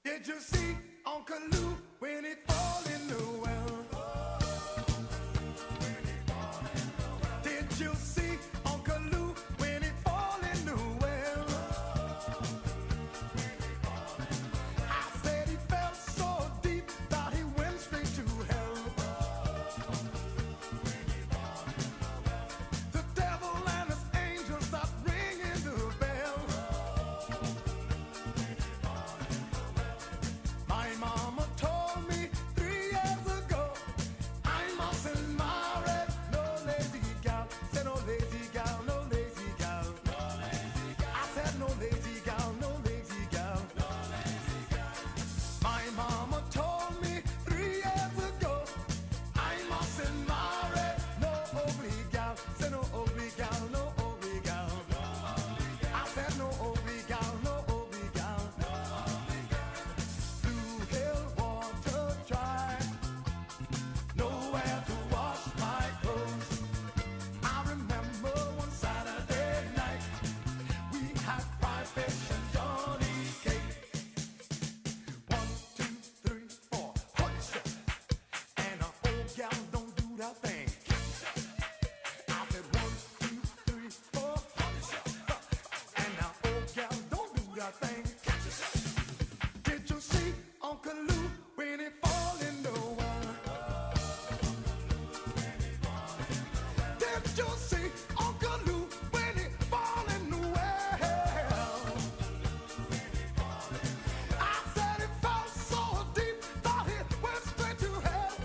Did you see Uncle Lou when he fall in the well? Did you see Uncle Lou when he fall in the well? I said he fell so deep that he went straight to hell. The devil and his angels stopped ringing the bell. My mama told me 3 years ago I mustn't marry no lazy gal. Said no lazy gal, no lazy gal. I said no lazy gal, no lazy gal. My mama told me 3 years ago I mustn't marry no ugly gal. Said no ugly gal, no ugly gal. I said no ugly gal, no ugly gal. Blue hill water dry, nowhere to wash my clothes. I remember one Saturday night we had fried fish and Johnny cake. 1, 2, 3, 4, hutch, and an old gal don't do that thing. I said 1, 2, 3, 4, hutch, and an old gal don't do that thing. Did you see Uncle Lou when he fall in the well? Did you see Uncle Lou when he fall in the well? I said he fell so deep that he went straight to hell.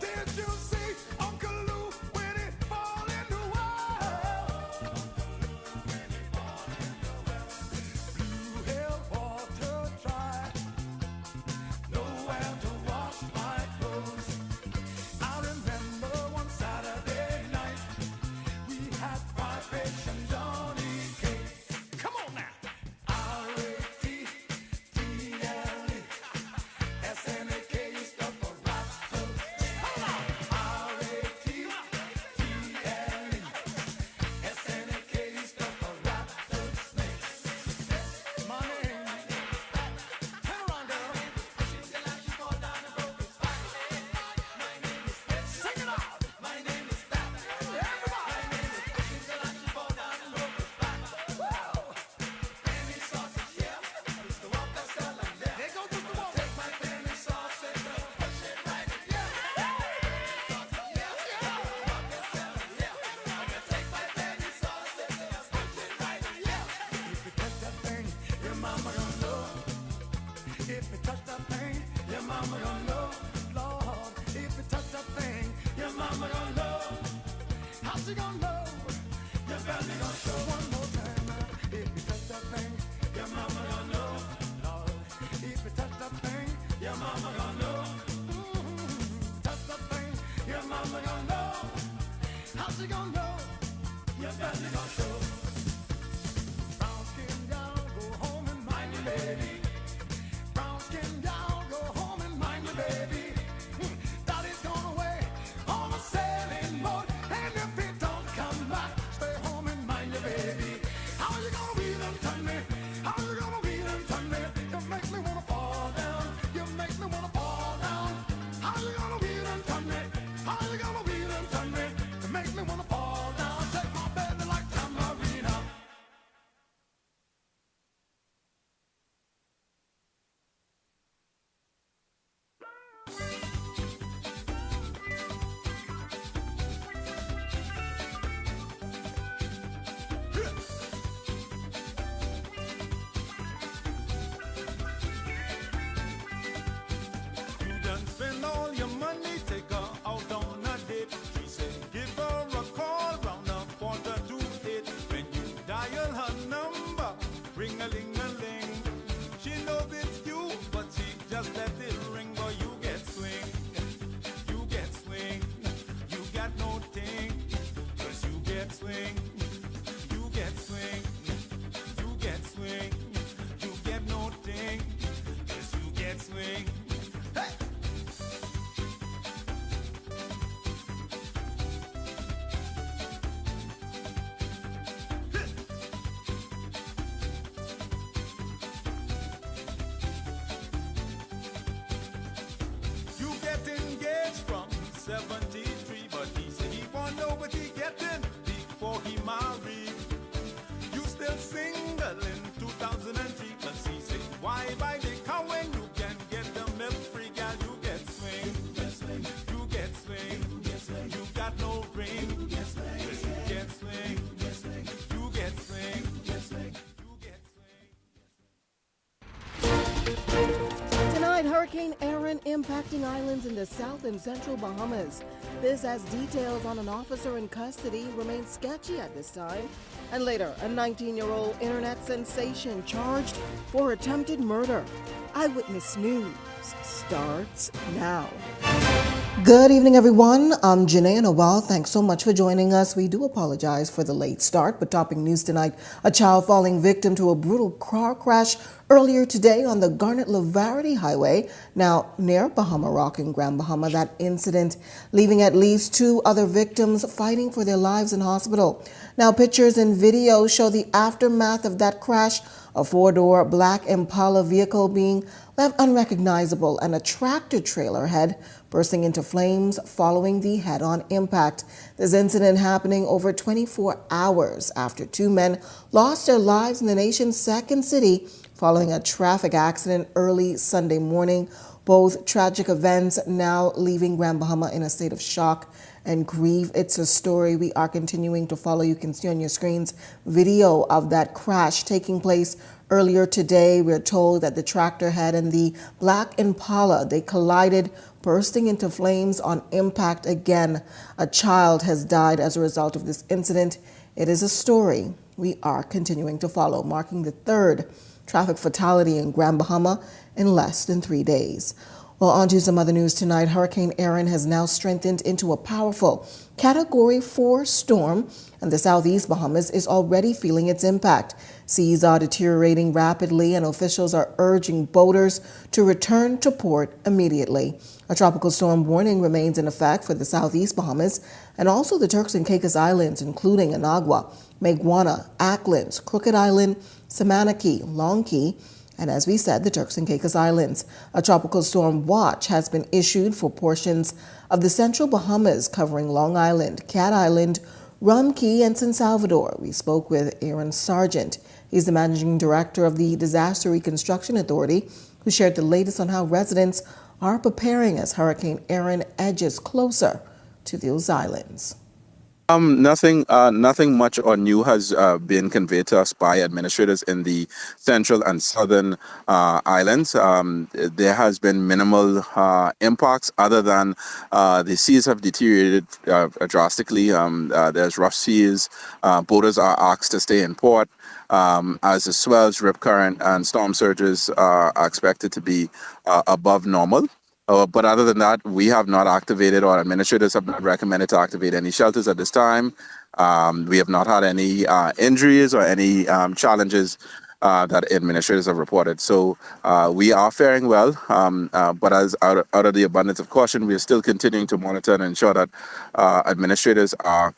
Did you see Uncle Lou when he fall in the well? Blue hill water dry, nowhere to wash my clothes. I remember one Saturday night we had fried fish and Johnny cake. Come on now. R-A-T-T-L-E S-N-A-K stuff for raptors. Hold on. R-A-T-T-L-E S-N-A-K stuff for raptor snakes. My name. Turn around, girl. Sing it out. My name is everybody. There goes Mr. Walker. Take my penny sausage and push it right in. Yeah. Take my penny sausage and push it right in. Yeah. If you touch that thing, your mama gonna know. If you touch that thing, your mama gonna know. Lord, if you touch that thing, your mama gonna know. How she gonna know? Your belly gonna show one more time. If you touch that thing, your mama gonna know. Lord, if you touch that thing, your mama gonna know. Touch that thing, your mama gonna know. How she gonna know? Your belly gonna show. Brown skin gal, go home and mind your baby. Brown skin gal, go home and mind your baby. Daddy's gone away on a sailing boat, and if he don't come back, stay home and mind your baby. How you gonna wheel and turn me? How you gonna wheel and turn me? You make me wanna fall down. You make me wanna fall down. How you gonna wheel and turn me? How you gonna wheel and turn me? You make me wanna fall down. Take my baby like tambourine. You done spend all your money, take her out on a date. She said, give her a call round 7:45. When you dial her number, ring-a-ling-a-ling. She knows it's you, but she just let it ring. But you get swing, you get swing, you got no ting, 'cause you get swing, you get swing, you get swing, you get no ting, 'cause you get swing. Hey! engaged from 73, but he said he won't know what he getting before he married. You still single in 2003, cause he said, why buy the car when you can get the milk free, girl? You get swing, you get swing, you got no ring, you get swing, you get swing, you get swing. Tonight, Hurricane Erin impacting islands in the south and central Bahamas. This as details on an officer in custody remain sketchy at this time. And later, a 19-year-old internet sensation charged for attempted murder. Eyewitness News starts now. Good evening, everyone. I'm Janae Noel. Thanks so much for joining us. We do apologize for the late start, but topping news tonight, a child falling victim to a brutal car crash earlier today on the Garnet-Lavarity Highway, now near Bahama Rock in Grand Bahama. That incident leaving at least 2 other victims fighting for their lives in hospital. Now, pictures and videos show the aftermath of that crash, a 4-door black Impala vehicle being left unrecognizable and a tractor trailer head bursting into flames following the head-on impact. This incident happening over 24 hours after 2 men lost their lives in the nation's second city following a traffic accident early Sunday morning. Both tragic events now leaving Grand Bahama in a state of shock and grief. It's a story we are continuing to follow. You can see on your screens video of that crash taking place earlier today. We're told that the tractor head and the black Impala, they collided, bursting into flames on impact again. A child has died as a result of this incident. It is a story we are continuing to follow, marking the 3rd traffic fatality in Grand Bahama in less than 3 days. Well, on to some other news tonight. Hurricane Erin has now strengthened into a powerful Category 4 storm, and the southeast Bahamas is already feeling its impact. Seas are deteriorating rapidly, and officials are urging boaters to return to port immediately. A tropical storm warning remains in effect for the southeast Bahamas and also the Turks and Caicos Islands, including Anagua, Maguana, Acklins, Crooked Island, Samanaki, Long Key, and as we said, the Turks and Caicos Islands. A tropical storm watch has been issued for portions of the central Bahamas, covering Long Island, Cat Island, Rum Key, and San Salvador. We spoke with Aaron Sargent. He's the managing director of the Disaster Reconstruction Authority, who shared the latest on how residents are preparing as Hurricane Erin edges closer to those islands. Nothing much or new has been conveyed to us by administrators in the central and southern islands. There has been minimal impacts other than the seas have deteriorated drastically. There's rough seas. Boaters are asked to stay in port as the swells, rip current, and storm surges are expected to be above normal. But other than that, we have not activated, or administrators have not recommended to activate any shelters at this time. We have not had any injuries or any challenges that administrators have reported. So we are faring well, but as out of the abundance of caution, we are still continuing to monitor and ensure that administrators are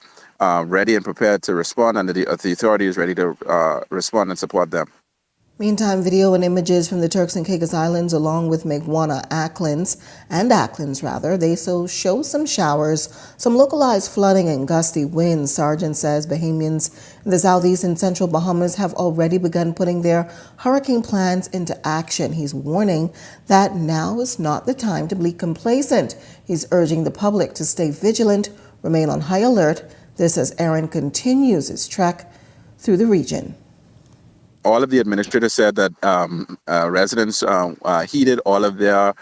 ready and prepared to respond, and the authority is ready to respond and support them. Meantime, video and images from the Turks and Caicos Islands, along with Maguana, Acklins, they show some showers, some localized flooding and gusty winds. Sargent says Bahamians in the southeast and central Bahamas have already begun putting their hurricane plans into action. He's warning that now is not the time to be complacent. He's urging the public to stay vigilant, remain on high alert. This as Erin continues his trek through the region. All of the administrators said that residents heeded all of their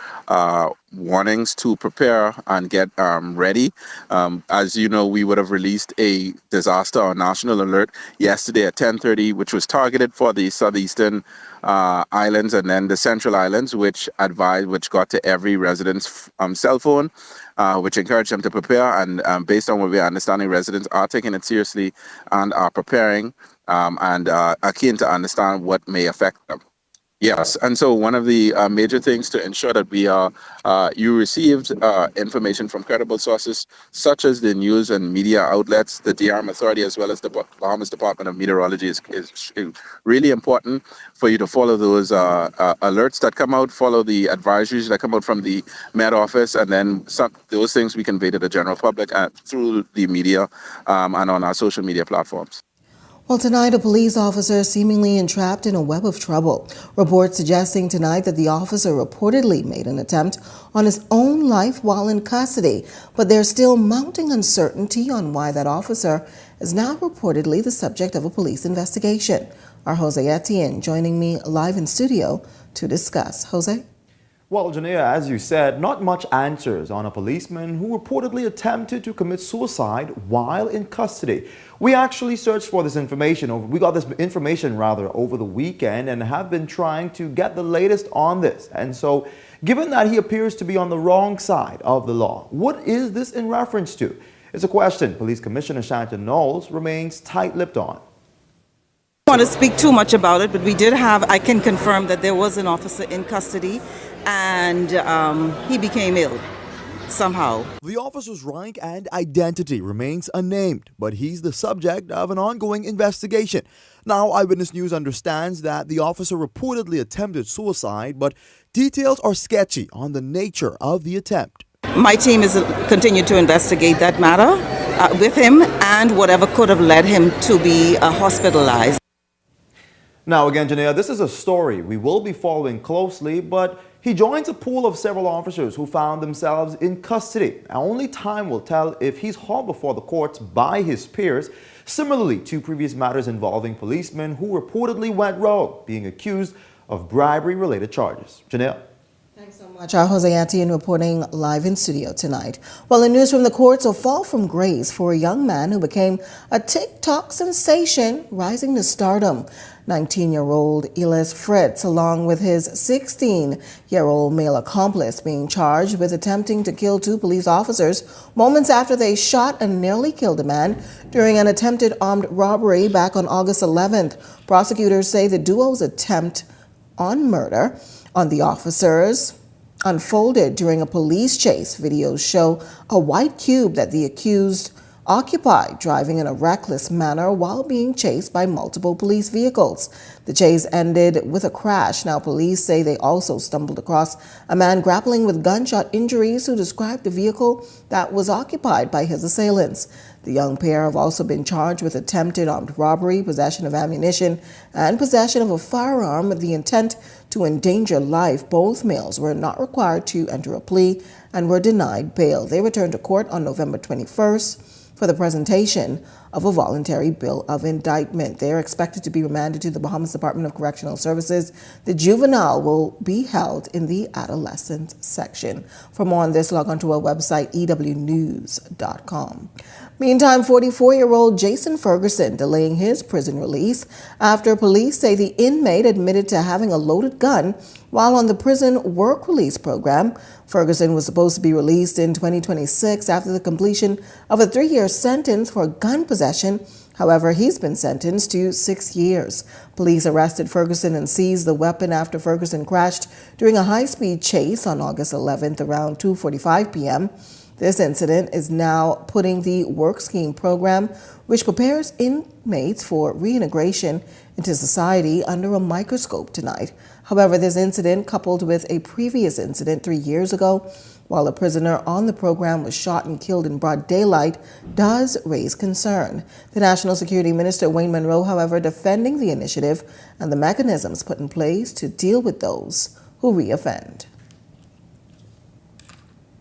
warnings to prepare and get ready. As you know, we would have released a disaster or national alert yesterday at 10:30, which was targeted for the southeastern islands and then the central islands, which got to every resident's cell phone, which encouraged them to prepare. And based on what we are understanding, residents are taking it seriously and are preparing and are keen to understand what may affect them. Yes, and so one of the major things to ensure that you received information from credible sources such as the news and media outlets, the DRM Authority, as well as the Bahamas Department of Meteorology is really important for you to follow those alerts that come out, follow the advisories that come out from the Met Office, and then those things we convey to the general public through the media and on our social media platforms. Well, tonight, a police officer seemingly entrapped in a web of trouble. Reports suggesting tonight that the officer reportedly made an attempt on his own life while in custody, but there's still mounting uncertainty on why that officer is now reportedly the subject of a police investigation. Our Jose Etienne joining me live in studio to discuss. Jose? Well, Janea, as you said, not much answers on a policeman who reportedly attempted to commit suicide while in custody. We actually searched for this information, we got this information over the weekend and have been trying to get the latest on this. And so, given that he appears to be on the wrong side of the law, what is this in reference to? It's a question Police Commissioner Shanton Knowles remains tight-lipped on. I don't want to speak too much about it, but I can confirm that there was an officer in custody and he became ill somehow. The officer's rank and identity remains unnamed, but he's the subject of an ongoing investigation. Now, Eyewitness News understands that the officer reportedly attempted suicide, but details are sketchy on the nature of the attempt. My team is continued to investigate that matter with him and whatever could have led him to be hospitalized. Now again, Janea, this is a story we will be following closely, but he joins a pool of several officers who found themselves in custody. Now, only time will tell if he's hauled before the courts by his peers, similarly to previous matters involving policemen who reportedly went rogue, being accused of bribery-related charges. Janea? Thanks so much. Our Jose Etienne reporting live in studio tonight. Well, in news from the courts, a fall from grace for a young man who became a TikTok sensation, rising to stardom. 19-year-old Elias Fritz, along with his 16-year-old male accomplice, being charged with attempting to kill two police officers moments after they shot and nearly killed a man during an attempted armed robbery back on August 11th. Prosecutors say the duo's attempt on murder on the officers unfolded during a police chase. Videos show a white cube that the accused occupied, driving in a reckless manner while being chased by multiple police vehicles. The chase ended with a crash. Now, police say they also stumbled across a man grappling with gunshot injuries who described the vehicle that was occupied by his assailants. The young pair have also been charged with attempted armed robbery, possession of ammunition, and possession of a firearm with the intent to endanger life. Both males were not required to enter a plea and were denied bail. They returned to court on November 21st for the presentation of a voluntary bill of indictment. They are expected to be remanded to the Bahamas Department of Correctional Services. The juvenile will be held in the adolescent section. For more on this, log on to our website, ewnews.com. Meantime, 44-year-old Jason Ferguson delaying his prison release after police say the inmate admitted to having a loaded gun while on the prison work release program. Ferguson was supposed to be released in 2026 after the completion of a 3-year sentence for gun possession. However, he's been sentenced to 6 years. Police arrested Ferguson and seized the weapon after Ferguson crashed during a high-speed chase on August 11th around 2:45 p.m. This incident is now putting the Work Scheme program, which prepares inmates for reintegration into society, under a microscope tonight. However, this incident, coupled with a previous incident 3 years ago, while a prisoner on the program was shot and killed in broad daylight, does raise concern. The National Security Minister, Wayne Monroe, however, defending the initiative and the mechanisms put in place to deal with those who reoffend.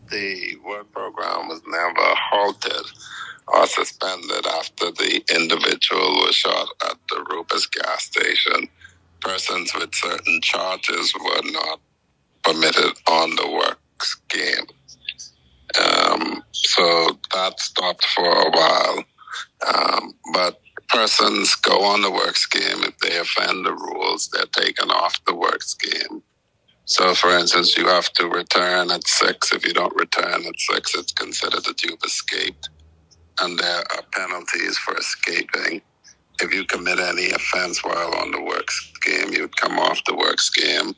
The work program was never halted or suspended after the individual was shot at the Rupert gas station. Persons with certain charges were not permitted on the work scheme. So that stopped for a while. But persons go on the work scheme. If they offend the rules, they're taken off the work scheme. So, for instance, you have to return at 6. If you don't return at 6, it's considered that you've escaped. And there are penalties for escaping. if you commit any offense while on the work scheme, you'd come off the work scheme.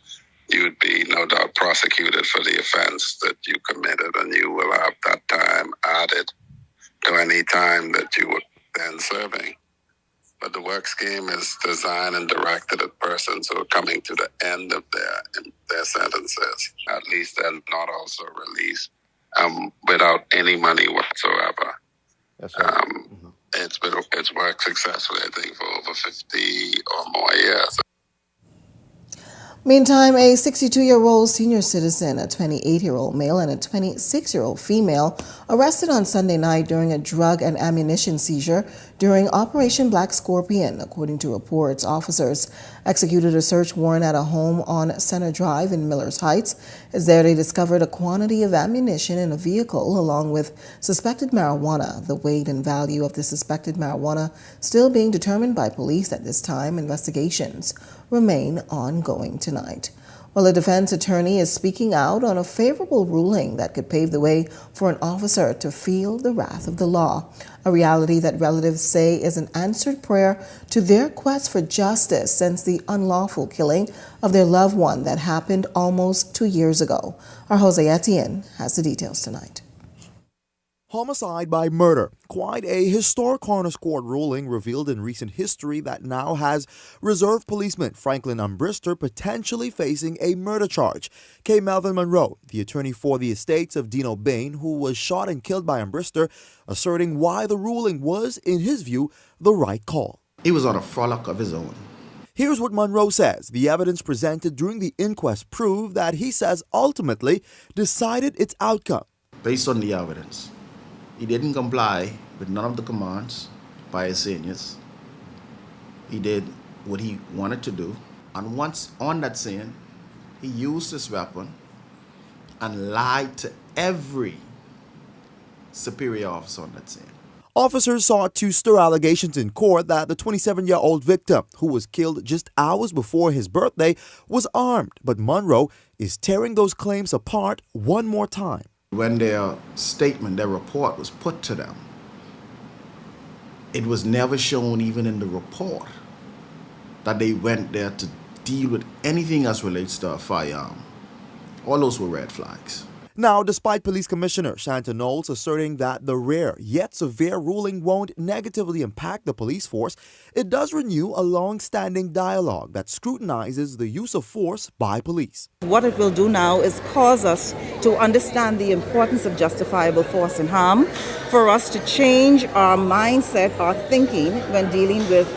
You'd be no doubt prosecuted for the offense that you committed, and you will have that time added to any time that you were then serving. But the work scheme is designed and directed at persons who are coming to the end of their sentences. At least they're not also released without any money whatsoever. That's right. It's worked successfully, I think, for over 50 or more years. Meantime, a 62-year-old senior citizen, a 28-year-old male, and a 26-year-old female arrested on Sunday night during a drug and ammunition seizure during Operation Black Scorpion, according to reports. Officers executed a search warrant at a home on Center Drive in Millers Heights. As there, they discovered a quantity of ammunition in a vehicle along with suspected marijuana. The weight and value of the suspected marijuana still being determined by police at this time. Investigations remain ongoing tonight. Well, a defense attorney is speaking out on a favorable ruling that could pave the way for an officer to feel the wrath of the law, a reality that relatives say is an answered prayer to their quest for justice since the unlawful killing of their loved one that happened almost 2 years ago. Our Jose Etienne has the details tonight. Homicide by murder. Quite a historic coroner's court ruling revealed in recent history that now has reserve policeman Franklin Umbrister potentially facing a murder charge. K. Melvin Monroe, the attorney for the estates of Dino Bain, who was shot and killed by Umbrister, asserting why the ruling was, in his view, the right call. He was on a frolic of his own. Here's what Monroe says. The evidence presented during the inquest proved that he says ultimately decided its outcome. Based on the evidence, he didn't comply with none of the commands by his seniors. He did what he wanted to do. And once on that scene, he used his weapon and lied to every superior officer on that scene. Officers sought to stir allegations in court that the 27-year-old victim, who was killed just hours before his birthday, was armed. But Monroe is tearing those claims apart one more time. When their statement, their report was put to them, it was never shown even in the report that they went there to deal with anything as relates to a firearm. All those were red flags. Now, despite Police Commissioner Shanta Knowles asserting that the rare yet severe ruling won't negatively impact the police force, it does renew a long-standing dialogue that scrutinizes the use of force by police. What it will do now is cause us to understand the importance of justifiable force and harm, for us to change our mindset, our thinking when dealing with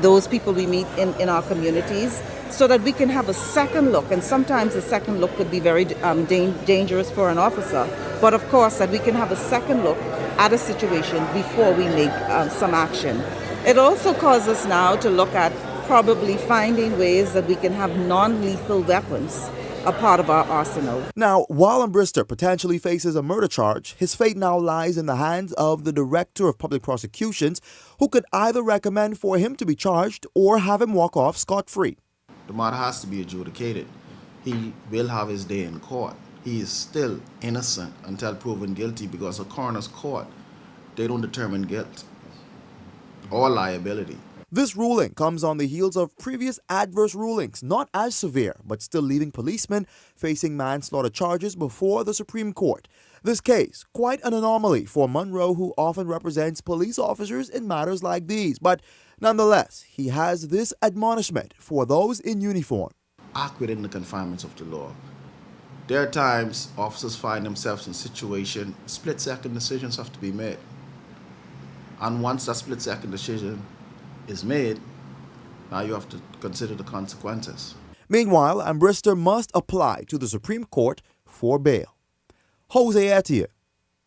those people we meet in our communities, so that we can have a second look. And sometimes a second look could be very dangerous for an officer. But of course, that we can have a second look at a situation before we make some action. It also causes us now to look at probably finding ways that we can have non-lethal weapons a part of our arsenal. Now, while Umbrister potentially faces a murder charge, his fate now lies in the hands of the Director of Public Prosecutions, who could either recommend for him to be charged or have him walk off scot-free. The matter has to be adjudicated. He will have his day in court. He is still innocent until proven guilty, because a coroner's court, they don't determine guilt or liability. This ruling comes on the heels of previous adverse rulings, not as severe, but still leaving policemen facing manslaughter charges before the Supreme Court. This case, quite an anomaly for Monroe, who often represents police officers in matters like these. But nonetheless, he has this admonishment for those in uniform. Act within the confinements of the law. There are times officers find themselves in situations, split-second decisions have to be made. And once that split-second decision is made, now you have to consider the consequences. Meanwhile, Umbrister must apply to the Supreme Court for bail. Jose Etienne,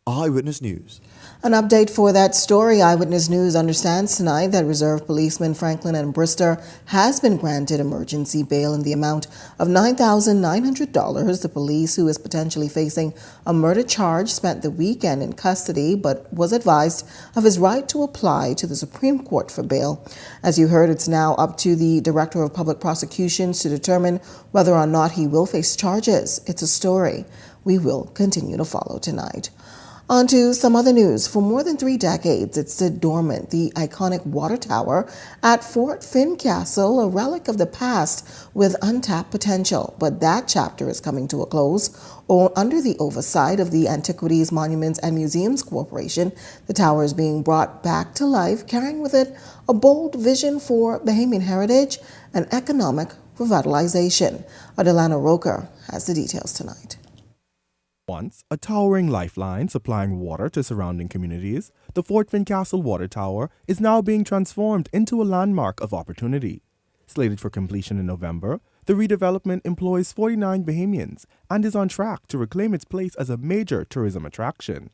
Eyewitness News. An update for that story. Eyewitness News understands tonight that Reserve Policeman Franklin Umbrister has been granted emergency bail in the amount of $9,900. The police, who is potentially facing a murder charge, spent the weekend in custody but was advised of his right to apply to the Supreme Court for bail. As you heard, it's now up to the Director of Public Prosecutions to determine whether or not he will face charges. It's a story we will continue to follow tonight. On to some other news. For more than 3 decades, it stood dormant. The iconic water tower at Fort Fincastle, a relic of the past with untapped potential. But that chapter is coming to a close. Under the oversight of the Antiquities, Monuments, and Museums Corporation, the tower is being brought back to life, carrying with it a bold vision for Bahamian heritage and economic revitalization. Adelana Roker has the details tonight. Once a towering lifeline supplying water to surrounding communities, the Fort Fincastle Water Tower is now being transformed into a landmark of opportunity. Slated for completion in November, the redevelopment employs 49 Bahamians and is on track to reclaim its place as a major tourism attraction.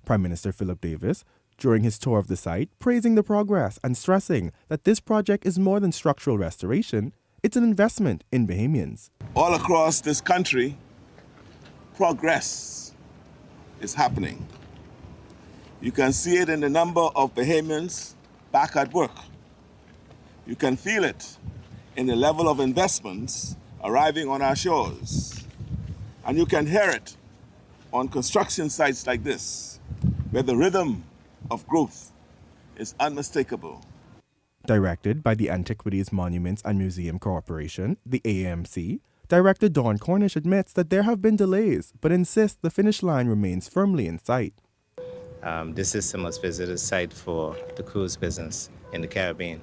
Prime Minister Philip Davis, during his tour of the site, praising the progress and stressing that this project is more than structural restoration, it's an investment in Bahamians. All across this country, progress is happening. You can see it in the number of Bahamians back at work. You can feel it in the level of investments arriving on our shores. And you can hear it on construction sites like this, where the rhythm of growth is unmistakable. Directed by the Antiquities, Monuments, and Museum Corporation, the AMC, Director Dawn Cornish admits that there have been delays, but insists the finish line remains firmly in sight. This is the most visited site for the cruise business in the Caribbean.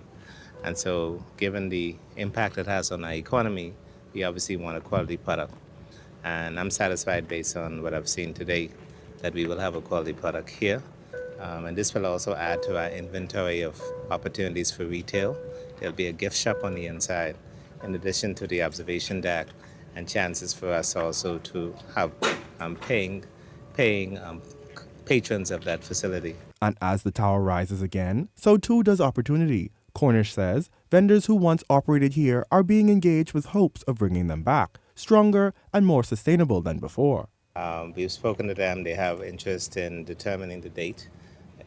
And so, given the impact it has on our economy, we obviously want a quality product. And I'm satisfied based on what I've seen today that we will have a quality product here. And this will also add to our inventory of opportunities for retail. There'll be a gift shop on the inside, in addition to the observation deck, and chances for us also to have paying patrons of that facility. And as the tower rises again, so too does opportunity. Cornish says vendors who once operated here are being engaged with hopes of bringing them back, stronger and more sustainable than before. We've spoken to them. They have interest in determining the date.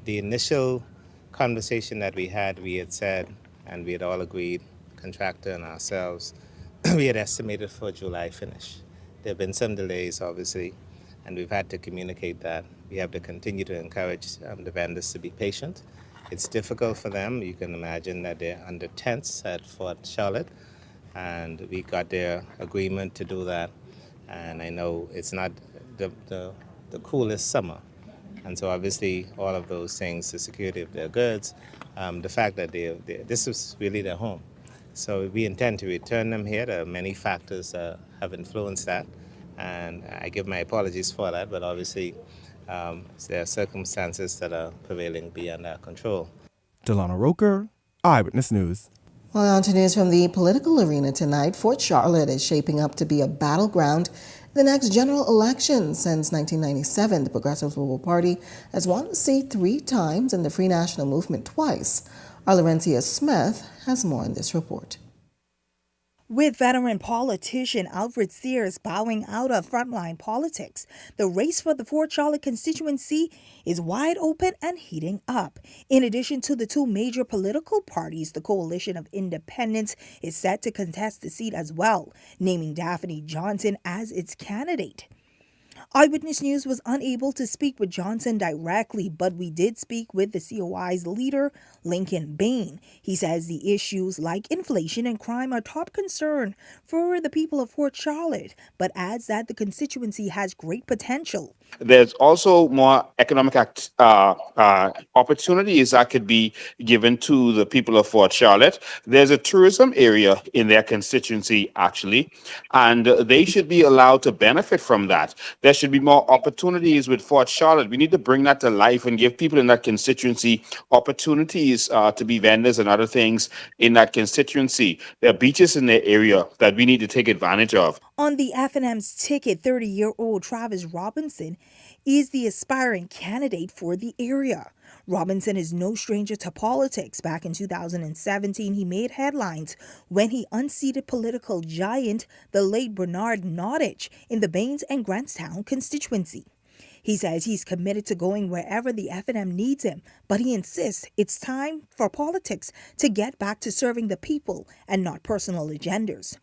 The initial conversation that we had said, and we had all agreed, contractor and ourselves, we had estimated for July finish. There have been some delays, obviously, and we've had to communicate that. We have to continue to encourage the vendors to be patient. It's difficult for them. You can imagine that they're under tents at Fort Charlotte, and we got their agreement to do that. And I know it's not the coolest summer. And so obviously all of those things, the security of their goods, the fact that this is really their home. So we intend to return them here. There are many factors that have influenced that, and I give my apologies for that, but obviously there are circumstances that are prevailing beyond our control. Delana Roker, Eyewitness News. Well, on to news from the political arena tonight. Fort Charlotte is shaping up to be a battleground in the next general election. Since 1997, the Progressive Liberal Party has won the seat 3 times and the Free National Movement twice. Arlerencia Smith has more in this report. With veteran politician Alfred Sears bowing out of frontline politics, the race for the Fort Charlotte constituency is wide open and heating up. In addition to the 2 major political parties, the Coalition of Independents is set to contest the seat as well, naming Daphne Johnson as its candidate. Eyewitness News was unable to speak with Johnson directly, but we did speak with the COI's leader, Lincoln Bain. He says the issues like inflation and crime are top concern for the people of Fort Charlotte, but adds that the constituency has great potential. There's also more economic opportunities that could be given to the people of Fort Charlotte. There's a tourism area in their constituency, actually, and they should be allowed to benefit from that. There should be more opportunities with Fort Charlotte. We need to bring that to life and give people in that constituency opportunities to be vendors and other things in that constituency. There are beaches in their area that we need to take advantage of. On the F&M's ticket, 30-year-old Travis Robinson is the aspiring candidate for the area. Robinson is no stranger to politics. Back in 2017, he made headlines when he unseated political giant, the late Bernard Nottage, in the Baines and Grantstown constituency. He says he's committed to going wherever the F&M needs him, but he insists it's time for politics to get back to serving the people and not personal agendas.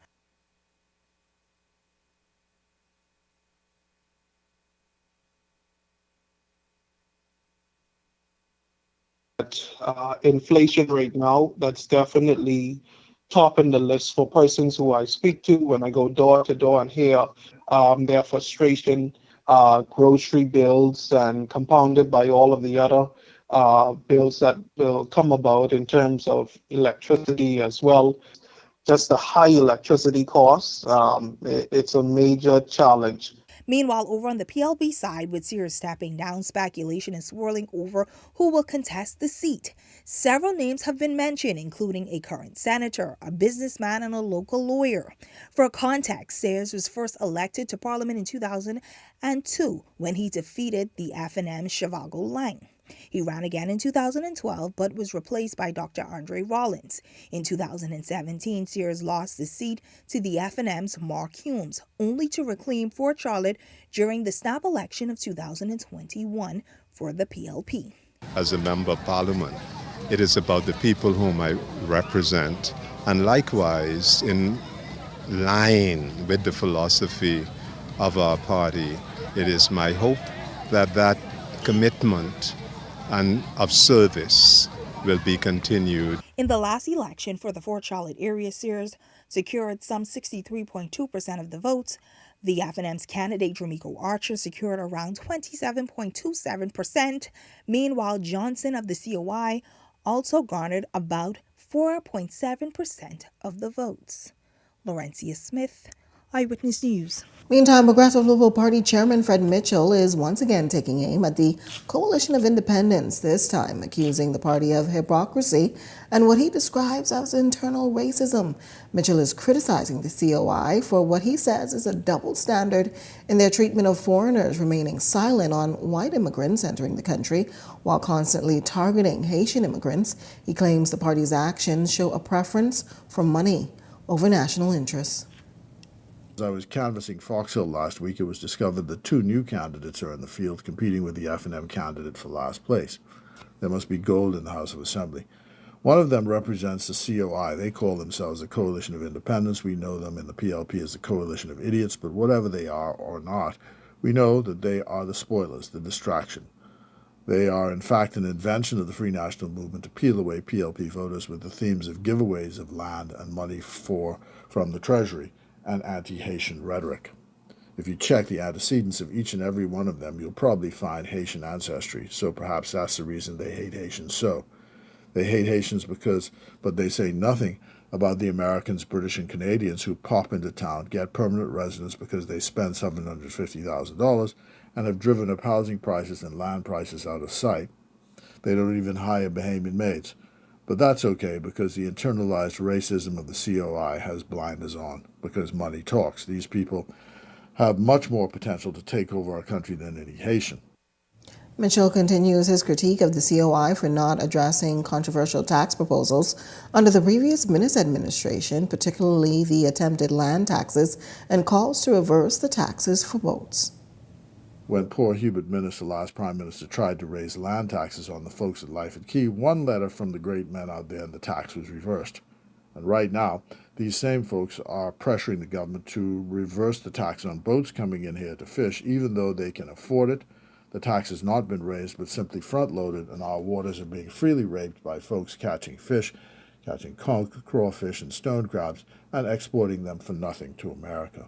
inflation right now, that's definitely topping the list for persons who I speak to when I go door to door and hear their frustration, grocery bills, and compounded by all of the other bills that will come about in terms of electricity as well. Just the high electricity costs, it's a major challenge. Meanwhile, over on the PLP side, with Sears stepping down, speculation is swirling over who will contest the seat. Several names have been mentioned, including a current senator, a businessman, and a local lawyer. For context, Sears was first elected to Parliament in 2002 when he defeated the FNM Shivago Lang. He ran again in 2012 but was replaced by Dr. Andre Rollins. In 2017, Sears lost the seat to the FNM's Mark Humes, only to reclaim Fort Charlotte during the snap election of 2021 for the PLP. As a member of parliament, it is about the people whom I represent, and likewise in line with the philosophy of our party, it is my hope that that commitment and of service will be continued. In the last election for the Fort Charlotte area, Sears secured some 63.2% of the votes. The FNM's candidate, Dramico Archer, secured around 27.27%. Meanwhile, Johnson of the COI also garnered about 4.7% of the votes. Laurencia Smith, Eyewitness News. Meantime, Progressive Liberal Party Chairman Fred Mitchell is once again taking aim at the Coalition of Independents, this time accusing the party of hypocrisy and what he describes as internal racism. Mitchell is criticizing the COI for what he says is a double standard in their treatment of foreigners, remaining silent on white immigrants entering the country while constantly targeting Haitian immigrants. He claims the party's actions show a preference for money over national interests. As I was canvassing Fox Hill last week, it was discovered that two new candidates are in the field competing with the FNM candidate for last place. There must be gold in the House of Assembly. One of them represents the COI. They call themselves the Coalition of Independents. We know them in the PLP as the Coalition of Idiots, but whatever they are or not, we know that they are the spoilers, the distraction. They are, in fact, an invention of the Free National Movement to peel away PLP voters with the themes of giveaways of land and money from the Treasury and anti-Haitian rhetoric. If you check the antecedents of each and every one of them, you'll probably find Haitian ancestry, so perhaps that's the reason they hate Haitians so. They hate Haitians but they say nothing about the Americans, British, and Canadians who pop into town, get permanent residence because they spend $750,000 and have driven up housing prices and land prices out of sight. They don't even hire Bahamian maids. But that's okay because the internalized racism of the COI has blinders on because money talks. These people have much more potential to take over our country than any Haitian. Mitchell continues his critique of the COI for not addressing controversial tax proposals under the previous Minnis administration, particularly the attempted land taxes, and calls to reverse the taxes for boats. When poor Hubert Minnis, the last prime minister, tried to raise land taxes on the folks at Life and Key, one letter from the great men out there and the tax was reversed. And right now, these same folks are pressuring the government to reverse the tax on boats coming in here to fish, even though they can afford it. The tax has not been raised, but simply front-loaded, and our waters are being freely raped by folks catching fish, catching conch, crawfish, and stone crabs, and exporting them for nothing to America.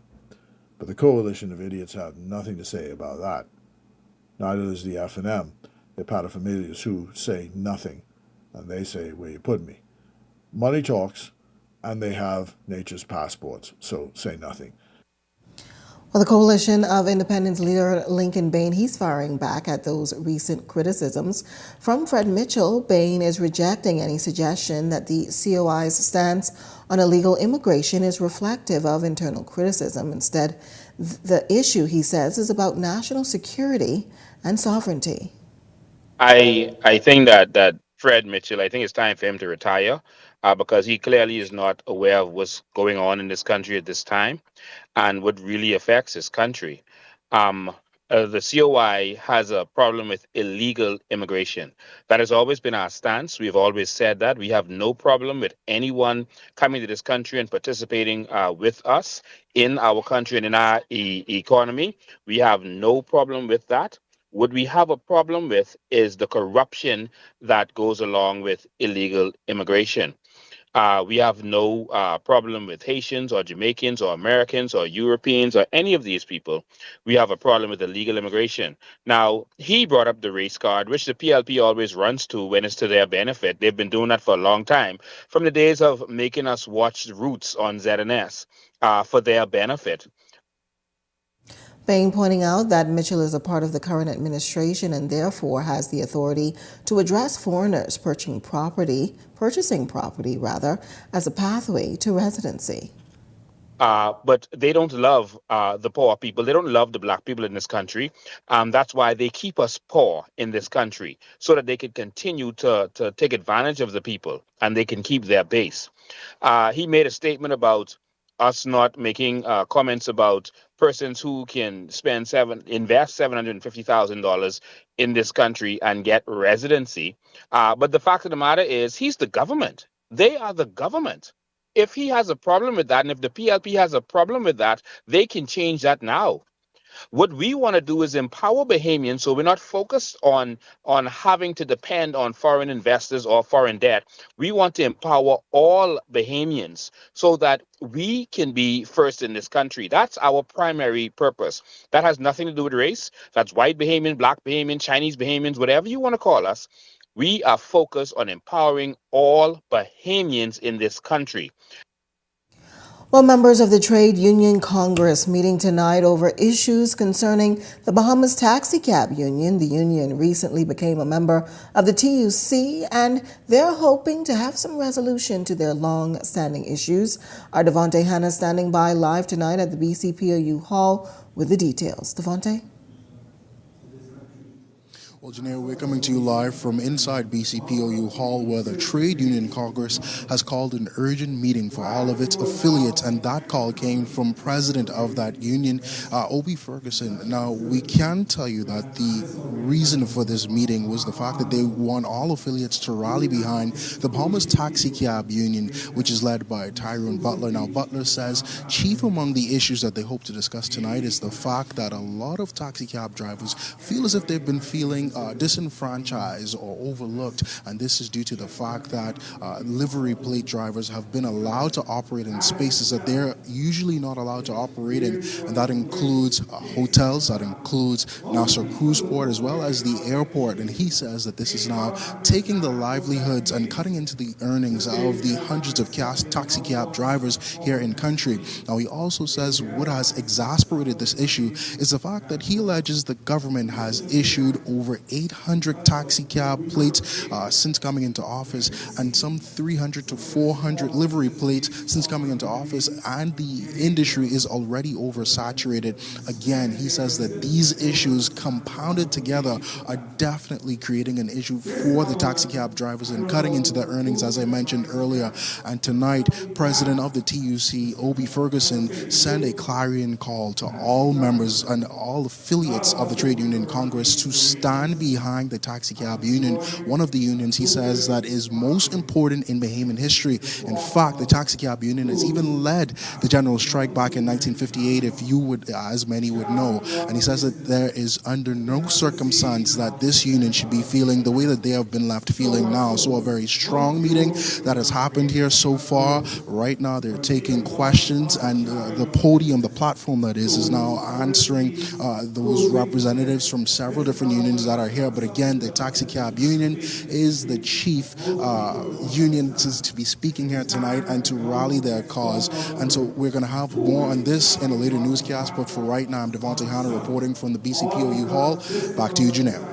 But the Coalition of Idiots have nothing to say about that. Neither does the FNM. They're paterfamilias who say nothing, and they say, where you put me. Money talks, and they have nature's passports, so say nothing. Well, the Coalition of Independents leader Lincoln Bain, he's firing back at those recent criticisms. From Fred Mitchell, Bain is rejecting any suggestion that the COI's stance on illegal immigration is reflective of internal criticism. Instead, the issue, he says, is about national security and sovereignty. I think that Fred Mitchell, I think it's time for him to retire because he clearly is not aware of what's going on in this country at this time and what really affects his country. The COI has a problem with illegal immigration. That has always been our stance. We've always said that. We have no problem with anyone coming to this country and participating with us in our country and in our economy. We have no problem with that. What we have a problem with is the corruption that goes along with illegal immigration. We have no problem with Haitians or Jamaicans or Americans or Europeans or any of these people. We have a problem with illegal immigration. Now, he brought up the race card, which the PLP always runs to when it's to their benefit. They've been doing that for a long time, from the days of making us watch Roots on ZNS for their benefit. Bain pointing out that Mitchell is a part of the current administration and therefore has the authority to address foreigners purchasing property as a pathway to residency. But they don't love the poor people. They don't love the black people in this country. That's why they keep us poor in this country, so that they can continue to take advantage of the people and they can keep their base. He made a statement about us not making comments about persons who can invest $750,000 in this country and get residency. But the fact of the matter is, he's the government. They are the government. If he has a problem with that, and if the PLP has a problem with that, they can change that now. What we want to do is empower Bahamians, so we're not focused on having to depend on foreign investors or foreign debt. We want to empower all Bahamians so that we can be first in this country. That's our primary purpose. That has nothing to do with race. That's white Bahamian, black Bahamian, Chinese Bahamians, whatever you want to call us. We are focused on empowering all Bahamians in this country. Well, members of the Trade Union Congress meeting tonight over issues concerning the Bahamas Taxi Cab Union. The union recently became a member of the TUC, and they're hoping to have some resolution to their long-standing issues. Our Devontae Hanna standing by live tonight at the BCPOU Hall with the details. Devontae? Well, Janelle, we're coming to you live from inside BCPOU Hall, where the Trade Union Congress has called an urgent meeting for all of its affiliates, and that call came from President of that union, Obi Ferguson. Now, we can tell you that the reason for this meeting was the fact that they want all affiliates to rally behind the Bahamas Taxi Cab Union, which is led by Tyrone Butler. Now, Butler says chief among the issues that they hope to discuss tonight is the fact that a lot of taxi cab drivers feel as if they've been feeling disenfranchised or overlooked, and this is due to the fact that livery plate drivers have been allowed to operate in spaces that they're usually not allowed to operate in, and that includes hotels, that includes Nassau Cruise Port, as well as the airport. And he says that this is now taking the livelihoods and cutting into the earnings of the hundreds of taxi cab drivers here in country. Now, he also says what has exasperated this issue is the fact that he alleges the government has issued over 800 taxi cab plates since coming into office, and some 300 to 400 livery plates since coming into office, and the industry is already oversaturated. Again, he says that these issues compounded together are definitely creating an issue for the taxi cab drivers and cutting into their earnings, as I mentioned earlier. And tonight, President of the TUC, Obi Ferguson, sent a clarion call to all members and all affiliates of the Trade Union Congress to stand behind the taxi cab union, one of the unions he says that is most important in Bahamian history. In fact, the taxi cab union has even led the general strike back in 1958, if you would, as many would know. And he says that there is under no circumstance that this union should be feeling the way that they have been left feeling now. So a very strong meeting that has happened here so far. Right now they're taking questions, and the podium, the platform that is now answering those representatives from several different unions that are here. But again, the taxi cab union is the chief union to be speaking here tonight and to rally their cause. And so we're going to have more on this in a later newscast. But for right now, I'm Devontae Hanna reporting from the BCPOU Hall. Back to you, Janelle.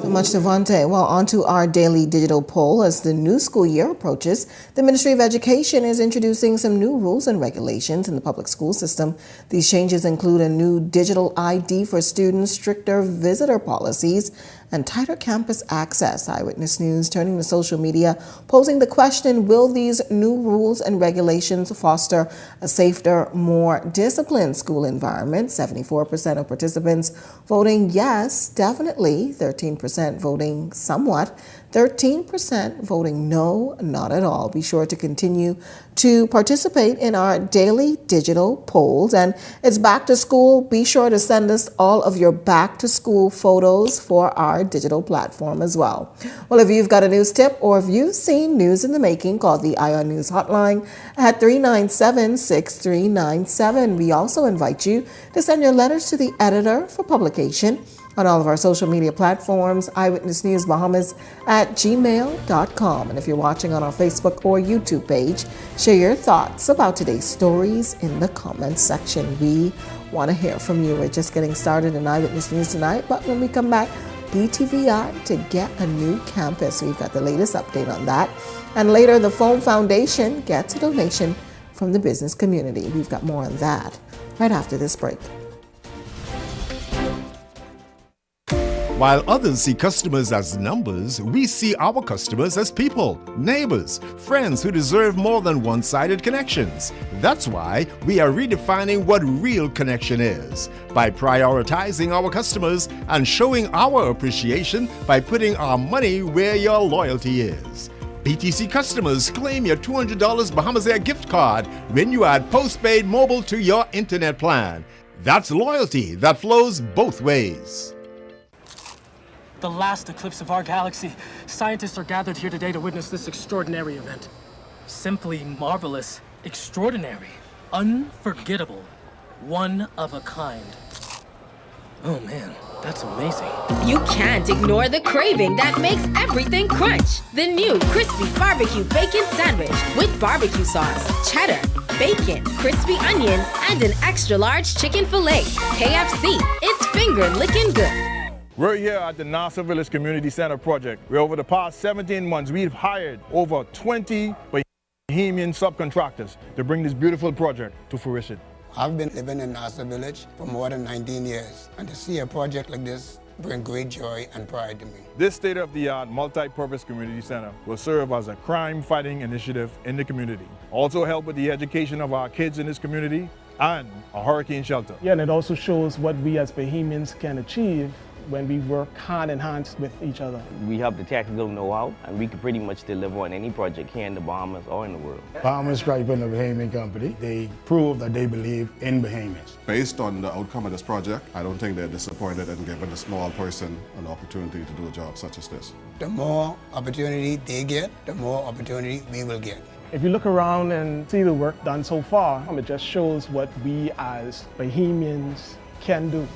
So much, Devontae. Well, on to our daily digital poll. As the new school year approaches, the Ministry of Education is introducing some new rules and regulations in the public school system. These changes include a new digital ID for students, stricter visitor policies, and tighter campus access. Eyewitness News turning to social media, posing the question, will these new rules and regulations foster a safer, more disciplined school environment? 74% of participants voting yes, definitely, 13% voting somewhat. 13% voting no, not at all. Be sure to continue to participate in our daily digital polls. And it's back to school. Be sure to send us all of your back to school photos for our digital platform as well. Well, if you've got a news tip or if you've seen news in the making, call the ION News hotline at 397-6397. We also invite you to send your letters to the editor for publication on all of our social media platforms, Eyewitness News Bahamas at gmail.com. And if you're watching on our Facebook or YouTube page, share your thoughts about today's stories in the comments section. We want to hear from you. We're just getting started in Eyewitness News tonight, but when we come back, BTVI to get a new campus. We've got the latest update on that. And later, the Foam Foundation gets a donation from the business community. We've got more on that right after this break. While others see customers as numbers, we see our customers as people, neighbors, friends who deserve more than one-sided connections. That's why we are redefining what real connection is by prioritizing our customers and showing our appreciation by putting our money where your loyalty is. BTC customers, claim your $200 Bahamas Air gift card when you add postpaid mobile to your internet plan. That's loyalty that flows both ways. The last eclipse of our galaxy. Scientists are gathered here today to witness this extraordinary event. Simply marvelous, extraordinary, unforgettable, one of a kind. Oh man, that's amazing. You can't ignore the craving that makes everything crunch. The new crispy barbecue bacon sandwich with barbecue sauce, cheddar, bacon, crispy onions, and an extra large chicken fillet. KFC, it's finger licking good. We're here at the Nassau Village Community Center project, where over the past 17 months, we've hired over 20 Bahamian subcontractors to bring this beautiful project to fruition. I've been living in Nassau Village for more than 19 years, and to see a project like this bring great joy and pride to me. This state-of-the-art multi-purpose community center will serve as a crime-fighting initiative in the community, also help with the education of our kids in this community, and a hurricane shelter. Yeah, and it also shows what we as Bahamians can achieve when we work hand in hand with each other. We have the technical know-how, and we can pretty much deliver on any project here in the Bahamas or in the world. Bahamas Stripe and the Bahamian company, they prove that they believe in Bahamians. Based on the outcome of this project, I don't think they're disappointed in giving a small person an opportunity to do a job such as this. The more opportunity they get, the more opportunity we will get. If you look around and see the work done so far, it just shows what we as Bahamians can do.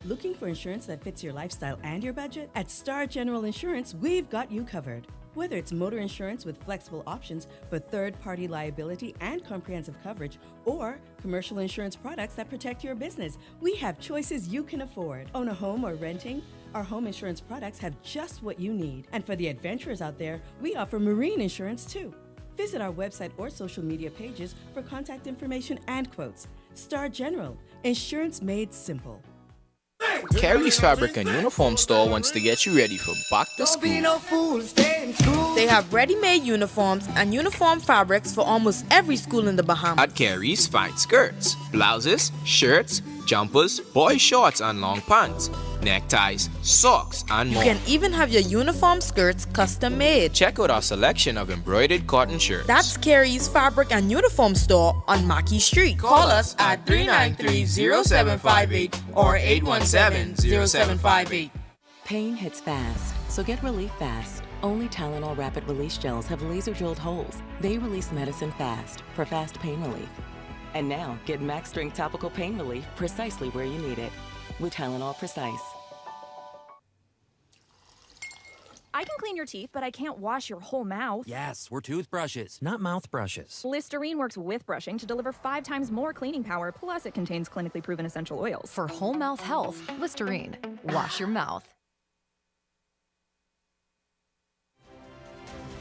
Looking for insurance that fits your lifestyle and your budget? At Star General Insurance, we've got you covered. Whether it's motor insurance with flexible options for third-party liability and comprehensive coverage, or commercial insurance products that protect your business, we have choices you can afford. Own a home or renting? Our home insurance products have just what you need. And for the adventurers out there, we offer marine insurance too. Visit our website or social media pages for contact information and quotes. Star General, insurance made simple. Carrie's Fabric and Uniform Store wants to get you ready for back to school. They have ready-made uniforms and uniform fabrics for almost every school in the Bahamas. At Carrie's, find skirts, blouses, shirts, jumpers, boy shorts and long pants, neckties, socks, and more. You can even have your uniform skirts custom made. Check out our selection of embroidered cotton shirts. That's Carrie's Fabric and Uniform Store on Mackey Street. Call us at 393-0758 or 817-0758. Pain hits fast, so get relief fast. Only Tylenol Rapid Release Gels have laser-drilled holes. They release medicine fast for fast pain relief. And now, get max strength topical pain relief precisely where you need it with Tylenol Precise. I can clean your teeth, but I can't wash your whole mouth. Yes, we're toothbrushes, not mouth brushes. Listerine works with brushing to deliver 5 times more cleaning power, plus it contains clinically proven essential oils. For whole mouth health, Listerine. Wash your mouth.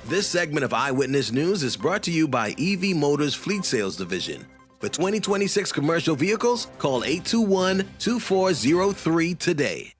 This segment of Eyewitness News is brought to you by EV Motors Fleet Sales Division. For 2026 commercial vehicles, call 821-2403 today.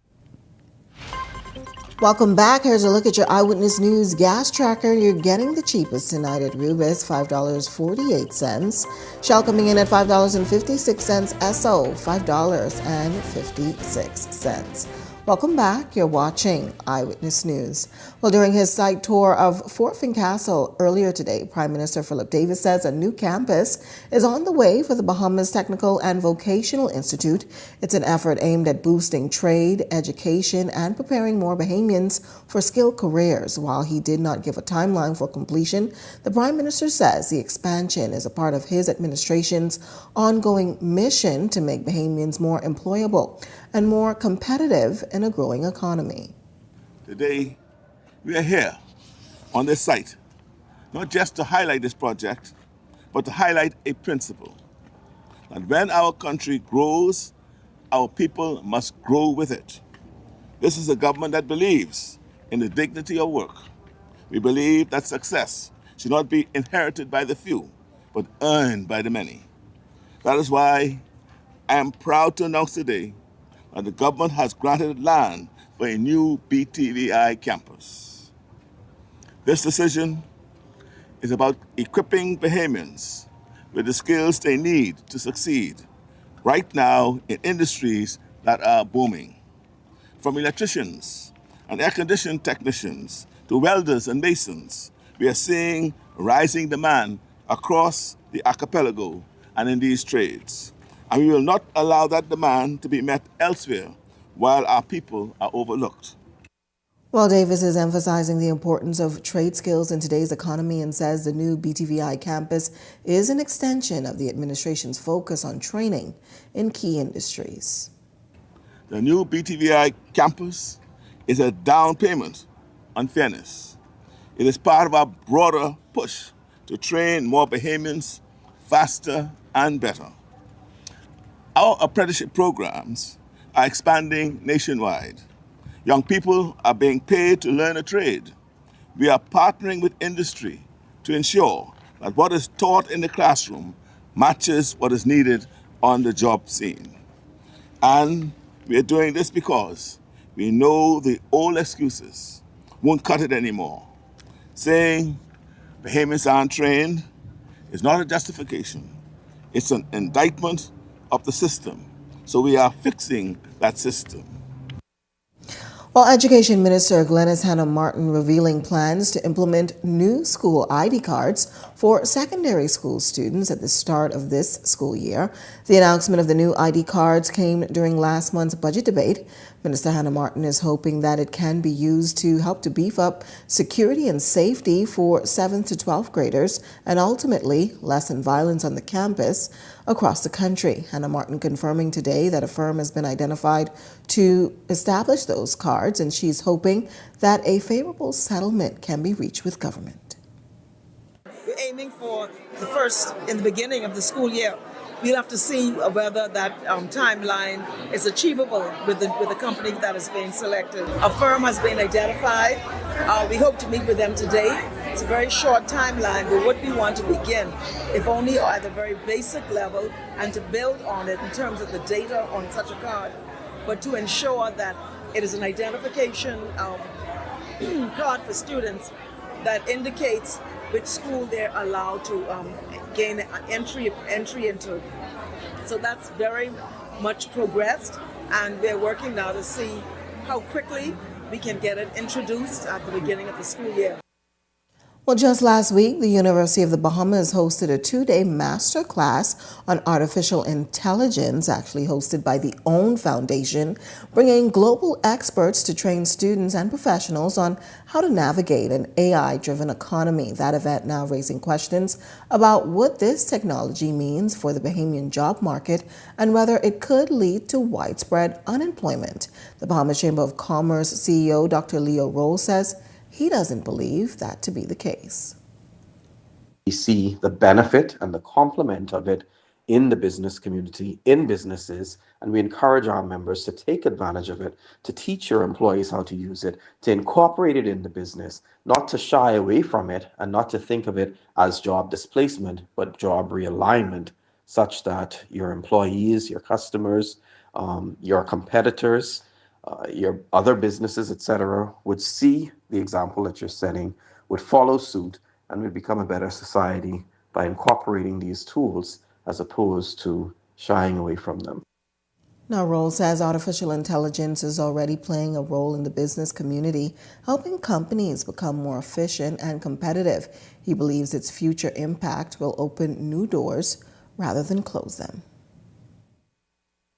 Welcome back. Here's a look at your Eyewitness News gas tracker. You're getting the cheapest tonight at Rubis, $5.48. Shell coming in at $5.56. Esso, $5.56. Welcome back. You're watching Eyewitness News. Well, during his site tour of Fort Fincastle earlier today, Prime Minister Philip Davis says a new campus is on the way for the Bahamas Technical and Vocational Institute. It's an effort aimed at boosting trade, education, and preparing more Bahamians for skilled careers. While he did not give a timeline for completion, the Prime Minister says the expansion is a part of his administration's ongoing mission to make Bahamians more employable and more competitive in a growing economy. Today, we are here on this site, not just to highlight this project, but to highlight a principle that when our country grows, our people must grow with it. This is a government that believes in the dignity of work. We believe that success should not be inherited by the few, but earned by the many. That is why I am proud to announce today that the government has granted land for a new BTVI campus. This decision is about equipping Bahamians with the skills they need to succeed right now in industries that are booming. From electricians and air conditioning technicians to welders and masons, we are seeing rising demand across the archipelago and in these trades. And we will not allow that demand to be met elsewhere while our people are overlooked. Well, Davis is emphasizing the importance of trade skills in today's economy and says the new BTVI campus is an extension of the administration's focus on training in key industries. The new BTVI campus is a down payment on fairness. It is part of our broader push to train more Bahamians faster and better. Our apprenticeship programs are expanding nationwide. Young people are being paid to learn a trade. We are partnering with industry to ensure that what is taught in the classroom matches what is needed on the job scene. And we are doing this because we know the old excuses won't cut it anymore. Saying Bahamians aren't trained is not a justification. It's an indictment of the system. So we are fixing that system. Well, Education Minister Glenys Hannah Martin revealing plans to implement new school ID cards for secondary school students at the start of this school year. The announcement of the new ID cards came during last month's budget debate. Minister Hannah Martin is hoping that it can be used to help to beef up security and safety for 7th to 12th graders and ultimately lessen violence on the campus across the country. Hannah Martin confirming today that a firm has been identified to establish those cards, and she's hoping that a favorable settlement can be reached with government. We're aiming for the first in the beginning of the school year. We'll have to see whether that timeline is achievable with the company that is being selected. A firm has been identified. We hope to meet with them today. It's a very short timeline, but what we want to begin, if only at the very basic level, and to build on it in terms of the data on such a card, but to ensure that it is an identification card for students that indicates which school they're allowed to gain entry into. So that's very much progressed, and we're working now to see how quickly we can get it introduced at the beginning of the school year. Well, just last week, the University of the Bahamas hosted a 2-day master class on artificial intelligence, actually hosted by the OWN Foundation, bringing global experts to train students and professionals on how to navigate an AI-driven economy. That event now raising questions about what this technology means for the Bahamian job market and whether it could lead to widespread unemployment. The Bahamas Chamber of Commerce CEO Dr. Leo Roll says he doesn't believe that to be the case. We see the benefit and the complement of it in the business community, in businesses, and we encourage our members to take advantage of it, to teach your employees how to use it, to incorporate it in the business, not to shy away from it and not to think of it as job displacement, but job realignment, such that your employees, your customers, your competitors, your other businesses, etc., would see the example that you're setting, would follow suit, and would become a better society by incorporating these tools as opposed to shying away from them. Now, Roll says artificial intelligence is already playing a role in the business community, helping companies become more efficient and competitive. He believes its future impact will open new doors rather than close them.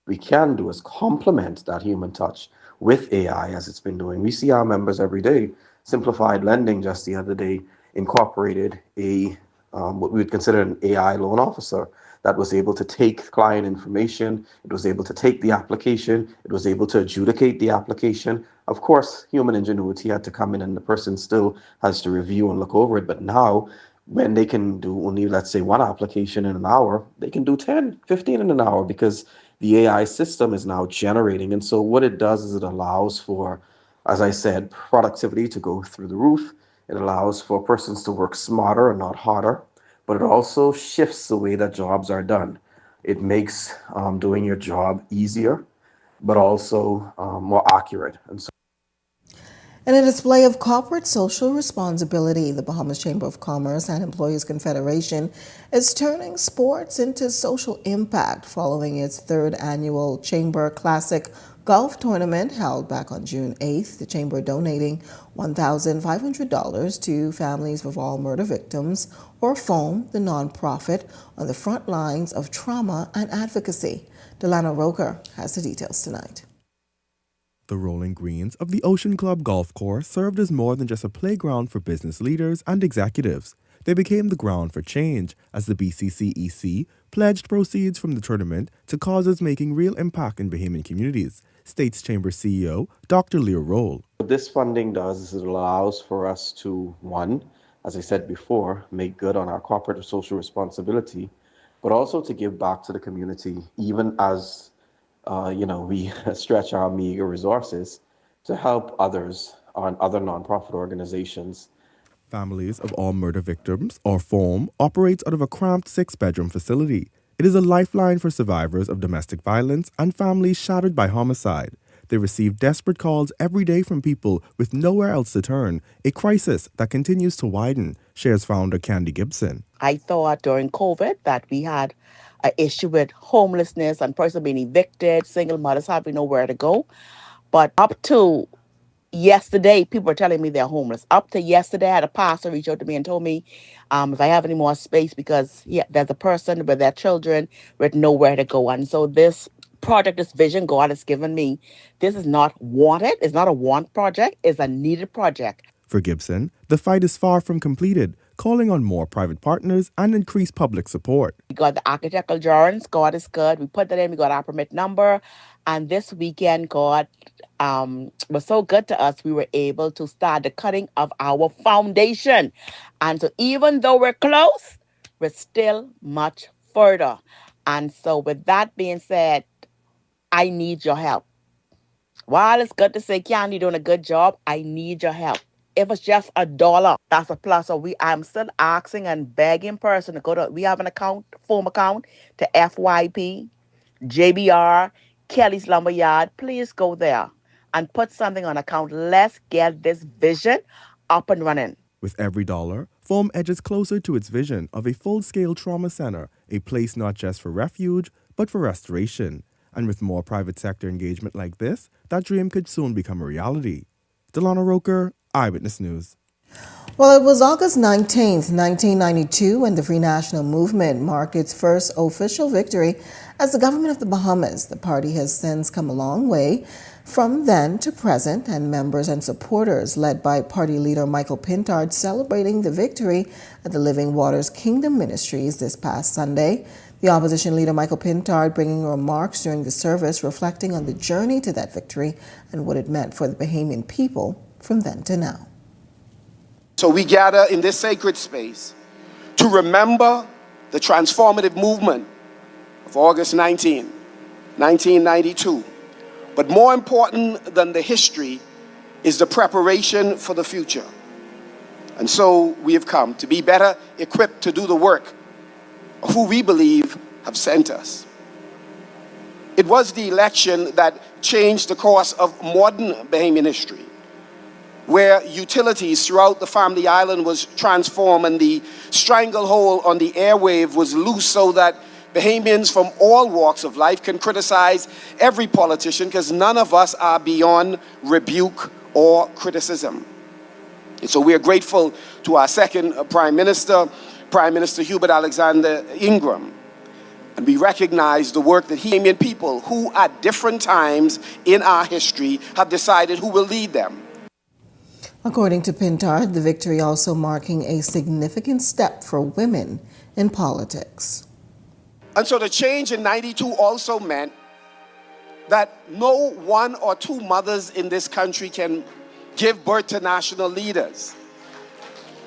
We can do is complement that human touch with AI as it's been doing. We see our members every day. Simplified Lending just the other day incorporated a what we would consider an AI loan officer that was able to take client information, it was able to take the application, it was able to adjudicate the application. Of course, human ingenuity had to come in and the person still has to review and look over it. But now, when they can do only, let's say, one application in an hour, they can do 10, 15 in an hour because the AI system is now generating. And so what it does is it allows for, as I said, productivity to go through the roof. It allows for persons to work smarter and not harder, but it also shifts the way that jobs are done. It makes doing your job easier, but also more accurate. And so In a display of corporate social responsibility, the Bahamas Chamber of Commerce and Employees Confederation is turning sports into social impact following its third annual Chamber Classic Golf Tournament held back on June 8th. The Chamber donating $1,500 to families of all murder victims, or FOAM, the nonprofit on the front lines of trauma and advocacy. Delano Roker has the details tonight. The rolling greens of the Ocean Club Golf Course served as more than just a playground for business leaders and executives. They became the ground for change as the BCCEC pledged proceeds from the tournament to causes making real impact in Bahamian communities, states Chamber CEO Dr. Leo Roll. What this funding does is it allows for us to, one, as I said before, make good on our corporate social responsibility, but also to give back to the community, even as we stretch our meager resources to help others on other nonprofit organizations. Families of All Murder Victims, or FOAM, operates out of a cramped 6-bedroom facility. It is a lifeline for survivors of domestic violence and families shattered by homicide. They receive desperate calls every day from people with nowhere else to turn, a crisis that continues to widen, shares founder Candy Gibson. I thought during COVID that we had an issue with homelessness and persons being evicted, single mothers having nowhere to go. But up to yesterday, people were telling me they're homeless. Up to yesterday, I had a pastor reach out to me and told me if I have any more space because there's a person with their children with nowhere to go. And so this project, this vision God has given me, this is not wanted. It's not a want project. It's a needed project. For Gibson, the fight is far from completed, calling on more private partners and increased public support. We got the architectural drawings. God is good. We put that in. We got our permit number. And this weekend, God was so good to us. We were able to start the cutting of our foundation. And so even though we're close, we're still much further. And so with that being said, I need your help. While it's good to say, Candy, you're doing a good job, I need your help. If it's just $1, that's a plus. So I'm still asking and begging person to go to, we have an account, FOAM account, to FYP, JBR, Kelly's Lumberyard. Please go there and put something on account. Let's get this vision up and running. With every dollar, FOAM edges closer to its vision of a full-scale trauma center, a place not just for refuge, but for restoration. And with more private sector engagement like this, that dream could soon become a reality. Delano Roker, Eyewitness News. Well, it was August 19th, 1992, when the Free National Movement marked its first official victory as the government of the Bahamas. The party has since come a long way from then to present, and members and supporters led by party leader Michael Pintard celebrating the victory at the Living Waters Kingdom Ministries this past Sunday. The opposition leader Michael Pintard bringing remarks during the service reflecting on the journey to that victory and what it meant for the Bahamian people from then to now. So we gather in this sacred space to remember the transformative movement of August 19, 1992. But more important than the history is the preparation for the future. And so we have come to be better equipped to do the work of who we believe have sent us. It was the election that changed the course of modern Bahamian history, where utilities throughout the Family Island was transformed and the stranglehold on the airwave was loose so that Bahamians from all walks of life can criticize every politician because none of us are beyond rebuke or criticism. And so we are grateful to our second Prime Minister Hubert Alexander Ingram. And we recognize the work that Bahamian people who at different times in our history have decided who will lead them. According to Pintard, the victory also marking a significant step for women in politics. And so the change in 92 also meant that no one or two mothers in this country can give birth to national leaders.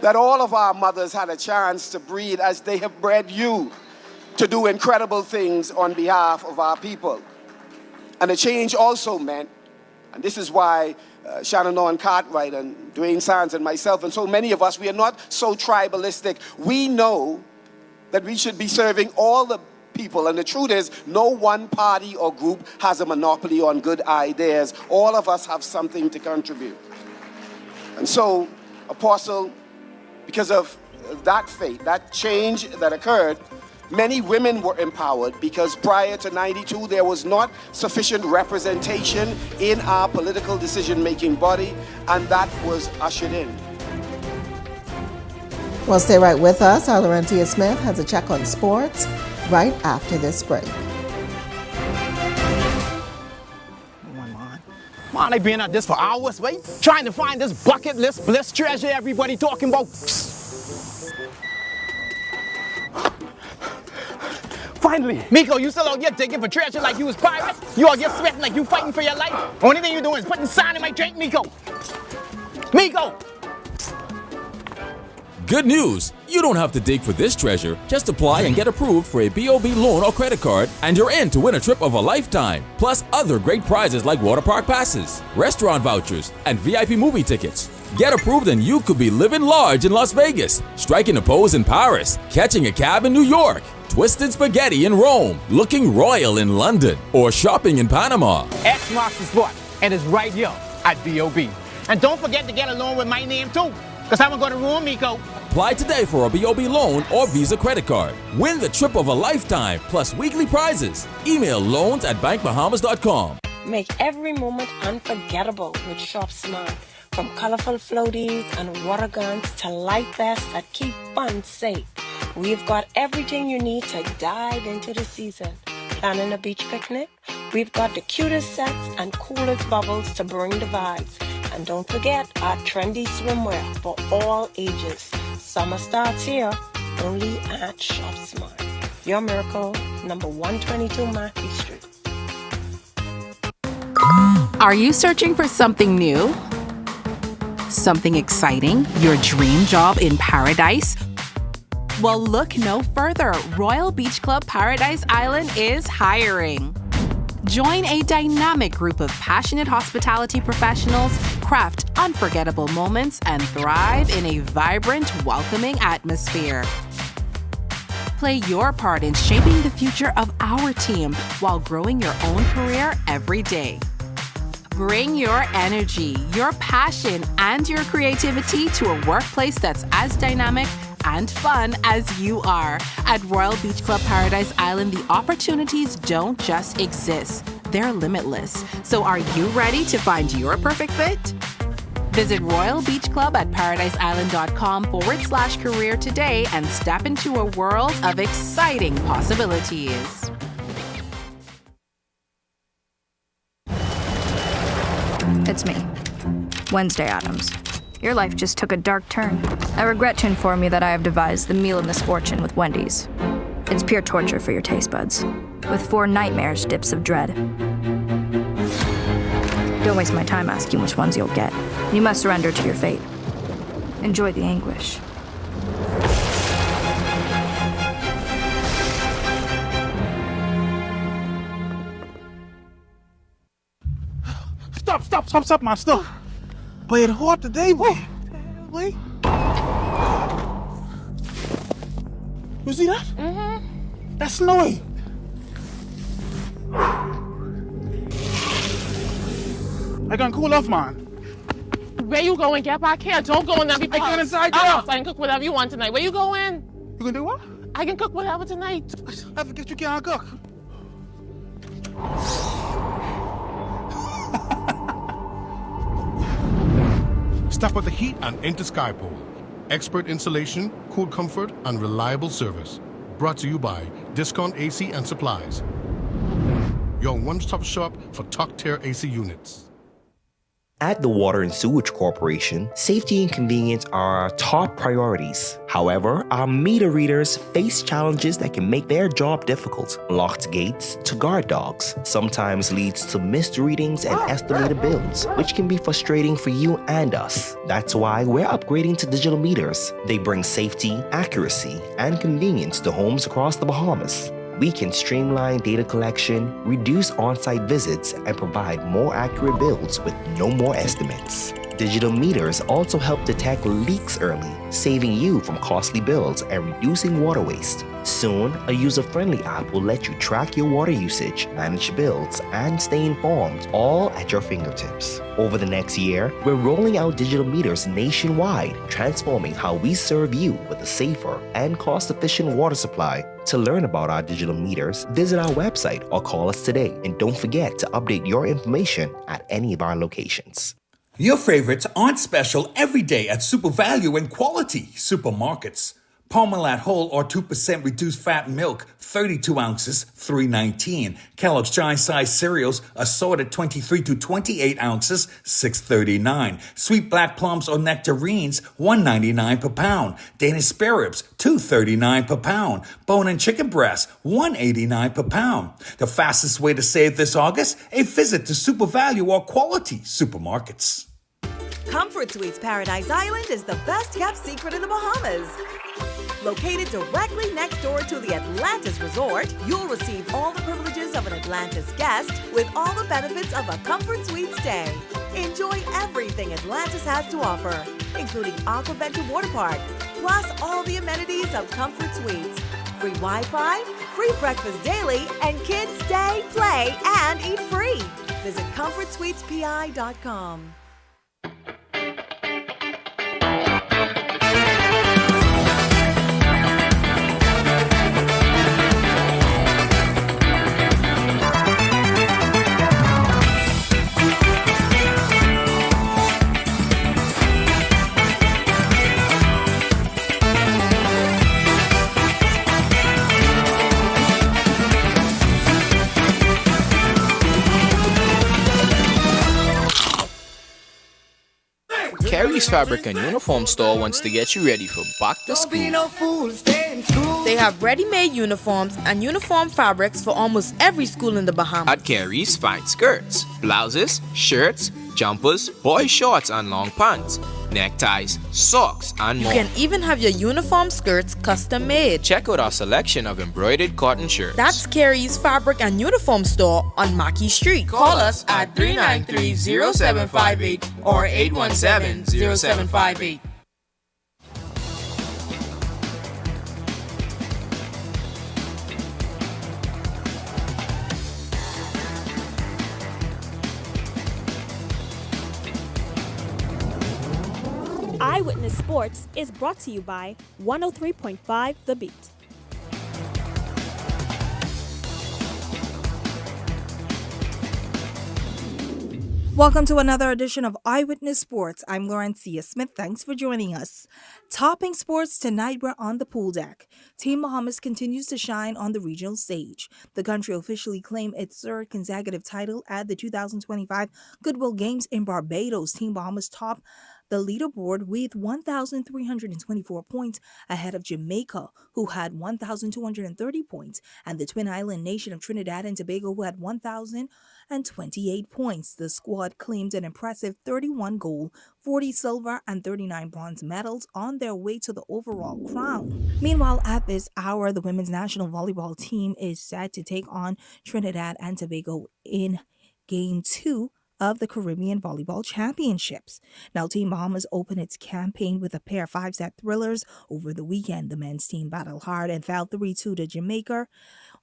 That all of our mothers had a chance to breed as they have bred you to do incredible things on behalf of our people. And the change also meant, and this is why Shannon Norton Cartwright and Dwayne Sands and myself and so many of us, we are not so tribalistic. We know that we should be serving all the people. And the truth is, no one party or group has a monopoly on good ideas. All of us have something to contribute. And so, Apostle, because of that faith, that change that occurred, many women were empowered because prior to 92, there was not sufficient representation in our political decision-making body, and that was ushered in. Well, stay right with us. Our Laurentia Smith has a check on sports right after this break. Man, I've been at this for hours, wait, trying to find this bucket list bliss treasure everybody talking about. Finally, Miko, you still out here digging for treasure like you was pirate? You out here sweating like you fighting for your life? Only thing you doing is putting sand in my drink, Miko. Miko! Good news! You don't have to dig for this treasure. Just apply and get approved for a BOB loan or credit card, and you're in to win a trip of a lifetime. Plus other great prizes like water park passes, restaurant vouchers, and VIP movie tickets. Get approved and you could be living large in Las Vegas, striking a pose in Paris, catching a cab in New York, twisted spaghetti in Rome, looking royal in London, or shopping in Panama. X marks the spot, and it's right here at BOB. And don't forget to get a loan with my name too, because I'm going to ruin Miko. Apply today for a BOB loan or Visa credit card. Win the trip of a lifetime, plus weekly prizes. Email loans@bankbahamas.com. Make every moment unforgettable with Shop Smart. From colorful floaties and water guns to light vests that keep fun safe. We've got everything you need to dive into the season. Planning a beach picnic? We've got the cutest sets and coolest bubbles to bring the vibes. And don't forget our trendy swimwear for all ages. Summer starts here, only at Shop Smart. Your Miracle, number 122 Market Street. Are you searching for something new? Something exciting? Your dream job in paradise? Well, look no further. Royal Beach Club Paradise Island is hiring. Join a dynamic group of passionate hospitality professionals, craft unforgettable moments, and thrive in a vibrant, welcoming atmosphere. Play your part in shaping the future of our team while growing your own career every day. Bring your energy, your passion, and your creativity to a workplace that's as dynamic and fun as you are. At Royal Beach Club Paradise Island, the opportunities don't just exist, they're limitless. So are you ready to find your perfect fit? Visit Royal Beach Club at paradiseisland.com/career today and step into a world of exciting possibilities. It's me, Wednesday Addams. Your life just took a dark turn. I regret to inform you that I have devised the meal of misfortune with Wendy's. It's pure torture for your taste buds, with 4 nightmares dips of dread. Don't waste my time asking which ones you'll get. You must surrender to your fate. Enjoy the anguish. Stop, man, stop. But it's hot today, boy. Wait. You see that? Mm-hmm. That's snowing. I can cool off, man. Where you going? Get back here. Don't go in every I part. get inside there. I can cook whatever you want tonight. Where you going? You gonna do what? I can cook whatever tonight. I forget you can't cook. Step up the heat and enter Skypole. Expert installation, cool comfort, and reliable service. Brought to you by Discount AC and Supplies. Your one-stop shop for top-tier AC units. At the Water and Sewage Corporation, safety and convenience are our top priorities. However, our meter readers face challenges that can make their job difficult. Locked gates to guard dogs sometimes leads to missed readings and estimated bills, which can be frustrating for you and us. That's why we're upgrading to digital meters. They bring safety, accuracy, and convenience to homes across the Bahamas. We can streamline data collection, reduce on-site visits, and provide more accurate bills with no more estimates. Digital meters also help detect leaks early, saving you from costly bills and reducing water waste. Soon, a user-friendly app will let you track your water usage, manage bills, and stay informed, all at your fingertips. Over the next year, we're rolling out digital meters nationwide, transforming how we serve you with a safer and cost-efficient water supply. To learn about our digital meters, visit our website or call us today. And don't forget to update your information at any of our locations. Your favorites aren't special every day at Super Value and Quality Supermarkets. Parmalat whole or 2% reduced fat milk, 32 ounces, $3.19. Kellogg's giant size cereals, assorted 23 to 28 ounces, $6.39. Sweet black plums or nectarines, $1.99 per pound. Danish spare ribs, $2.39 per pound. Bone and chicken breast, $1.89 per pound. The fastest way to save this August? A visit to Super Value or Quality Supermarkets. Comfort Suites Paradise Island is the best kept secret in the Bahamas. Located directly next door to the Atlantis Resort, you'll receive all the privileges of an Atlantis guest with all the benefits of a Comfort Suite stay. Enjoy everything Atlantis has to offer, including Aquaventure Water Park, plus all the amenities of Comfort Suites. Free Wi-Fi, free breakfast daily, and kids stay, play, and eat free. Visit ComfortSuitesPI.com. Carrie's Fabric and Uniform Store wants to get you ready for back to school. They have ready-made uniforms and uniform fabrics for almost every school in the Bahamas. At Carrie's, find skirts, blouses, shirts, jumpers, boy shorts and long pants, neckties, socks, and more. You can even have your uniform skirts custom made. Check out our selection of embroidered cotton shirts. That's Carrie's Fabric and Uniform Store on Mackey Street. Call us at 393-0758 or 817-0758. Eyewitness Sports is brought to you by 103.5 The Beat. Welcome to another edition of Eyewitness Sports. I'm Laurencia Smith. Thanks for joining us. Topping sports tonight, we're on the pool deck. Team Bahamas continues to shine on the regional stage. The country officially claimed its third consecutive title at the 2025 Goodwill Games in Barbados. Team Bahamas topped the leaderboard with 1,324 points ahead of Jamaica, who had 1,230 points, and the Twin Island nation of Trinidad and Tobago, who had 1,028 points. The squad claimed an impressive 31 gold, 40 silver, and 39 bronze medals on their way to the overall crown. Meanwhile, at this hour, the women's national volleyball team is set to take on Trinidad and Tobago in Game 2 of the Caribbean Volleyball Championships. Now, Team Bahamas opened its campaign with a pair of 5-set thrillers over the weekend. The men's team battled hard and fell 3-2 to Jamaica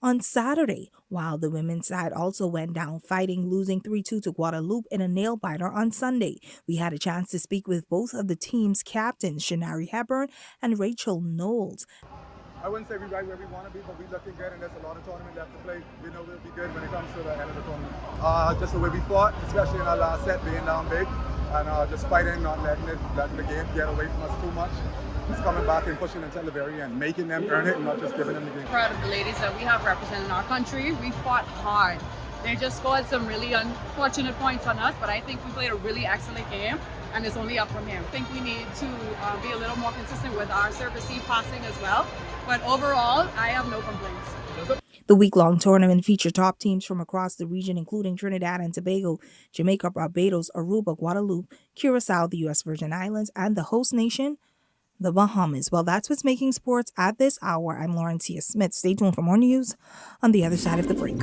on Saturday, while the women's side also went down fighting, losing 3-2 to Guadeloupe in a nail-biter on Sunday. We had a chance to speak with both of the team's captains, Shanari Hepburn and Rachel Knowles. I wouldn't say we're right where we want to be, but we're looking good, and there's a lot of tournament left to play. We know we'll be good when it comes to the end of the tournament. Just the way we fought, especially in our last set, being down big, and just fighting, not letting the game get away from us too much. Just coming back and pushing until the very end, making them earn it and not just giving them the game. Proud of the ladies that we have representing our country. We fought hard. They just scored some really unfortunate points on us, but I think we played a really excellent game, and it's only up from here. I think we need to be a little more consistent with our serve receive passing as well, but overall, I have no complaints. The week-long tournament featured top teams from across the region, including Trinidad and Tobago, Jamaica, Barbados, Aruba, Guadeloupe, Curacao, the U.S. Virgin Islands, and the host nation, the Bahamas. Well, that's what's making sports at this hour. I'm Lauren T. Smith. Stay tuned for more news on the other side of the break.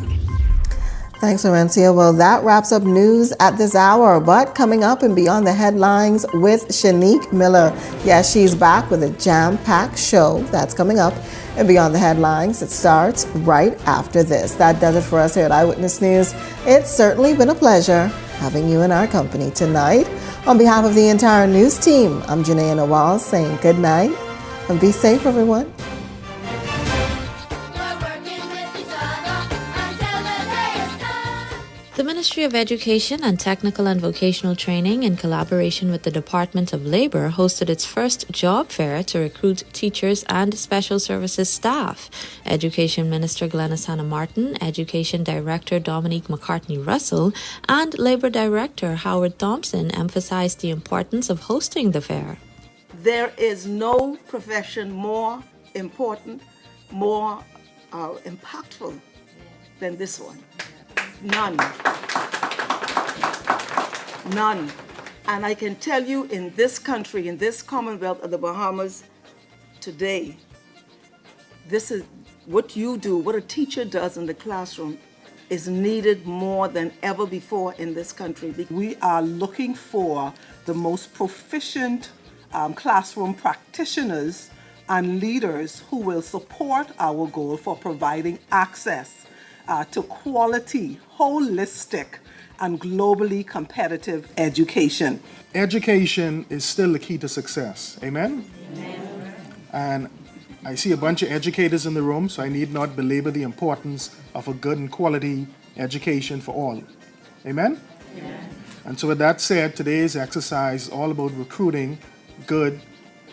Thanks, Laurencia. Well, that wraps up news at this hour. But coming up and beyond the headlines with Shanique Miller. Yes, she's back with a jam-packed show. That's coming up and beyond the headlines. It starts right after this. That does it for us here at Eyewitness News. It's certainly been a pleasure having you in our company tonight. On behalf of the entire news team, I'm Janaea Nawal saying good night and be safe, everyone. The Ministry of Education and Technical and Vocational Training, in collaboration with the Department of Labor, hosted its first job fair to recruit teachers and special services staff. Education Minister Glenys Hannah Martin, Education Director Dominique McCartney-Russell, and Labor Director Howard Thompson emphasized the importance of hosting the fair. There is no profession more important, more impactful than this one. None. None. And I can tell you, in this country, in this Commonwealth of the Bahamas today, this is what you do, what a teacher does in the classroom is needed more than ever before in this country. We are looking for the most proficient classroom practitioners and leaders who will support our goal for providing access to quality, holistic, and globally competitive education. Education is still the key to success. Amen? Amen. And I see a bunch of educators in the room, so I need not belabor the importance of a good and quality education for all. Amen? Amen. And so with that said, today's exercise is all about recruiting good,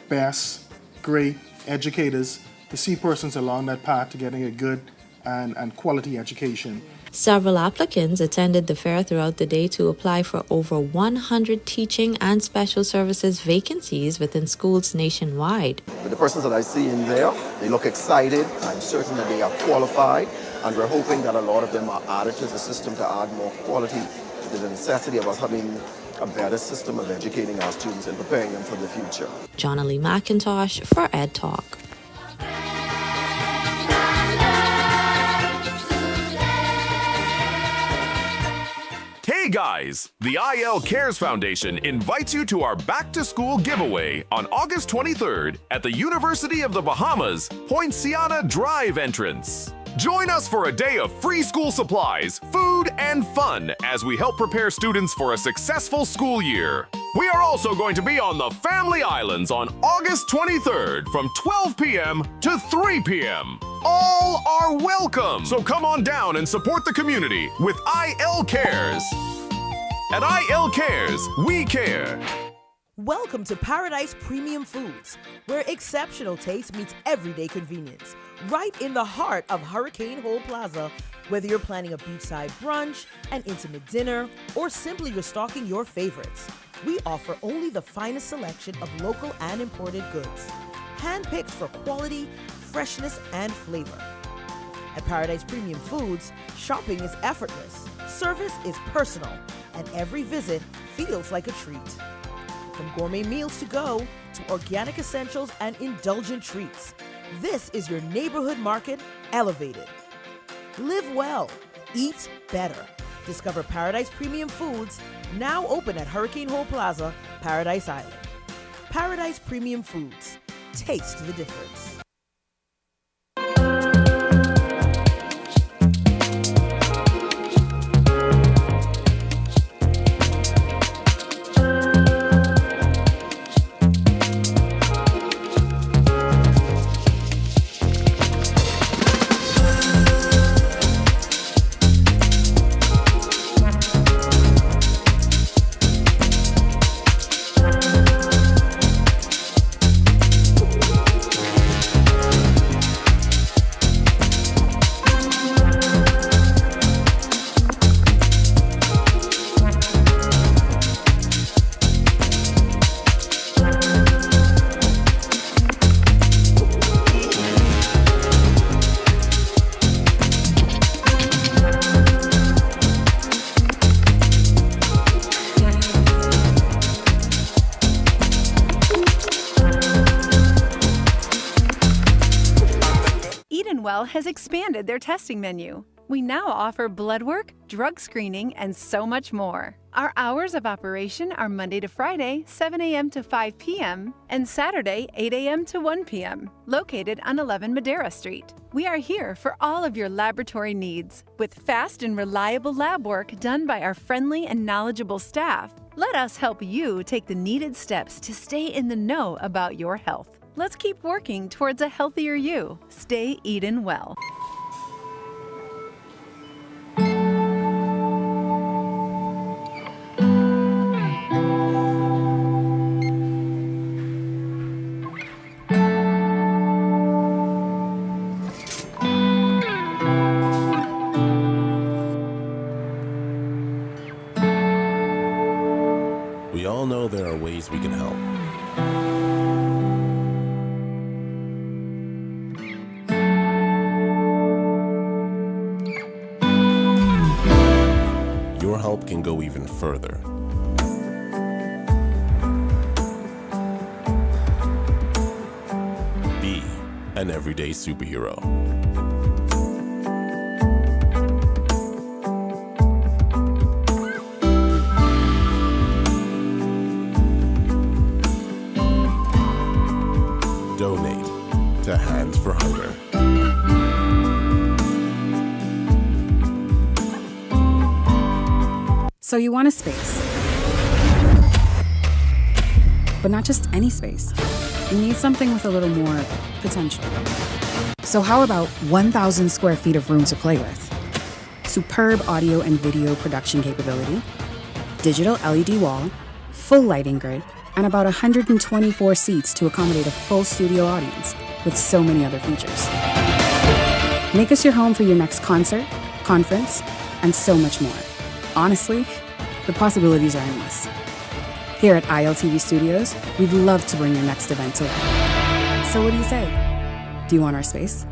best, great educators to see persons along that path to getting a good and quality education. Several applicants attended the fair throughout the day to apply for over 100 teaching and special services vacancies within schools nationwide. The persons that I see in there, they look excited. I'm certain that they are qualified, and we're hoping that a lot of them are added to the system to add more quality to the necessity of us having a better system of educating our students and preparing them for the future. Jonna Lee McIntosh for Ed Talk. Hey guys, the IL Cares Foundation invites you to our Back to School giveaway on August 23rd at the University of the Bahamas, Poinciana Drive entrance. Join us for a day of free school supplies, food, and fun as we help prepare students for a successful school year. We are also going to be on the Family Islands on August 23rd from 12 p.m. to 3 p.m. All are welcome, so come on down and support the community with IL Cares. At IL Cares, we care. Welcome to Paradise Premium Foods, where exceptional taste meets everyday convenience. Right in the heart of Hurricane Hole Plaza, whether you're planning a beachside brunch, an intimate dinner, or simply restocking your favorites, we offer only the finest selection of local and imported goods, handpicked for quality, freshness, and flavor. At Paradise Premium Foods, shopping is effortless, service is personal, and every visit feels like a treat. From gourmet meals to go to organic essentials and indulgent treats, this is your neighborhood market elevated. Live well, eat better. Discover Paradise Premium Foods, now open at Hurricane Hole Plaza, Paradise Island. Paradise Premium Foods. Taste the difference. Well has expanded their testing menu. We now offer blood work, drug screening, and so much more. Our hours of operation are Monday to Friday, 7 a.m. to 5 p.m., and Saturday, 8 a.m. to 1 p.m., located on 11 Madera Street. We are here for all of your laboratory needs, with fast and reliable lab work done by our friendly and knowledgeable staff. Let us help you take the needed steps to stay in the know about your health. Let's keep working towards a healthier you. Stay eatin' well. We all know there are ways we can help. Your help can go even further. Be an everyday superhero. Donate to Hands for Hunger. So you want a space. But not just any space. You need something with a little more potential. So how about 1,000 square feet of room to play with? Superb audio and video production capability, digital LED wall, full lighting grid, and about 124 seats to accommodate a full studio audience, with so many other features. Make us your home for your next concert, conference, and so much more. Honestly, the possibilities are endless. Here at ILTV Studios, we'd love to bring your next event to life. So what do you say? Do you want our space?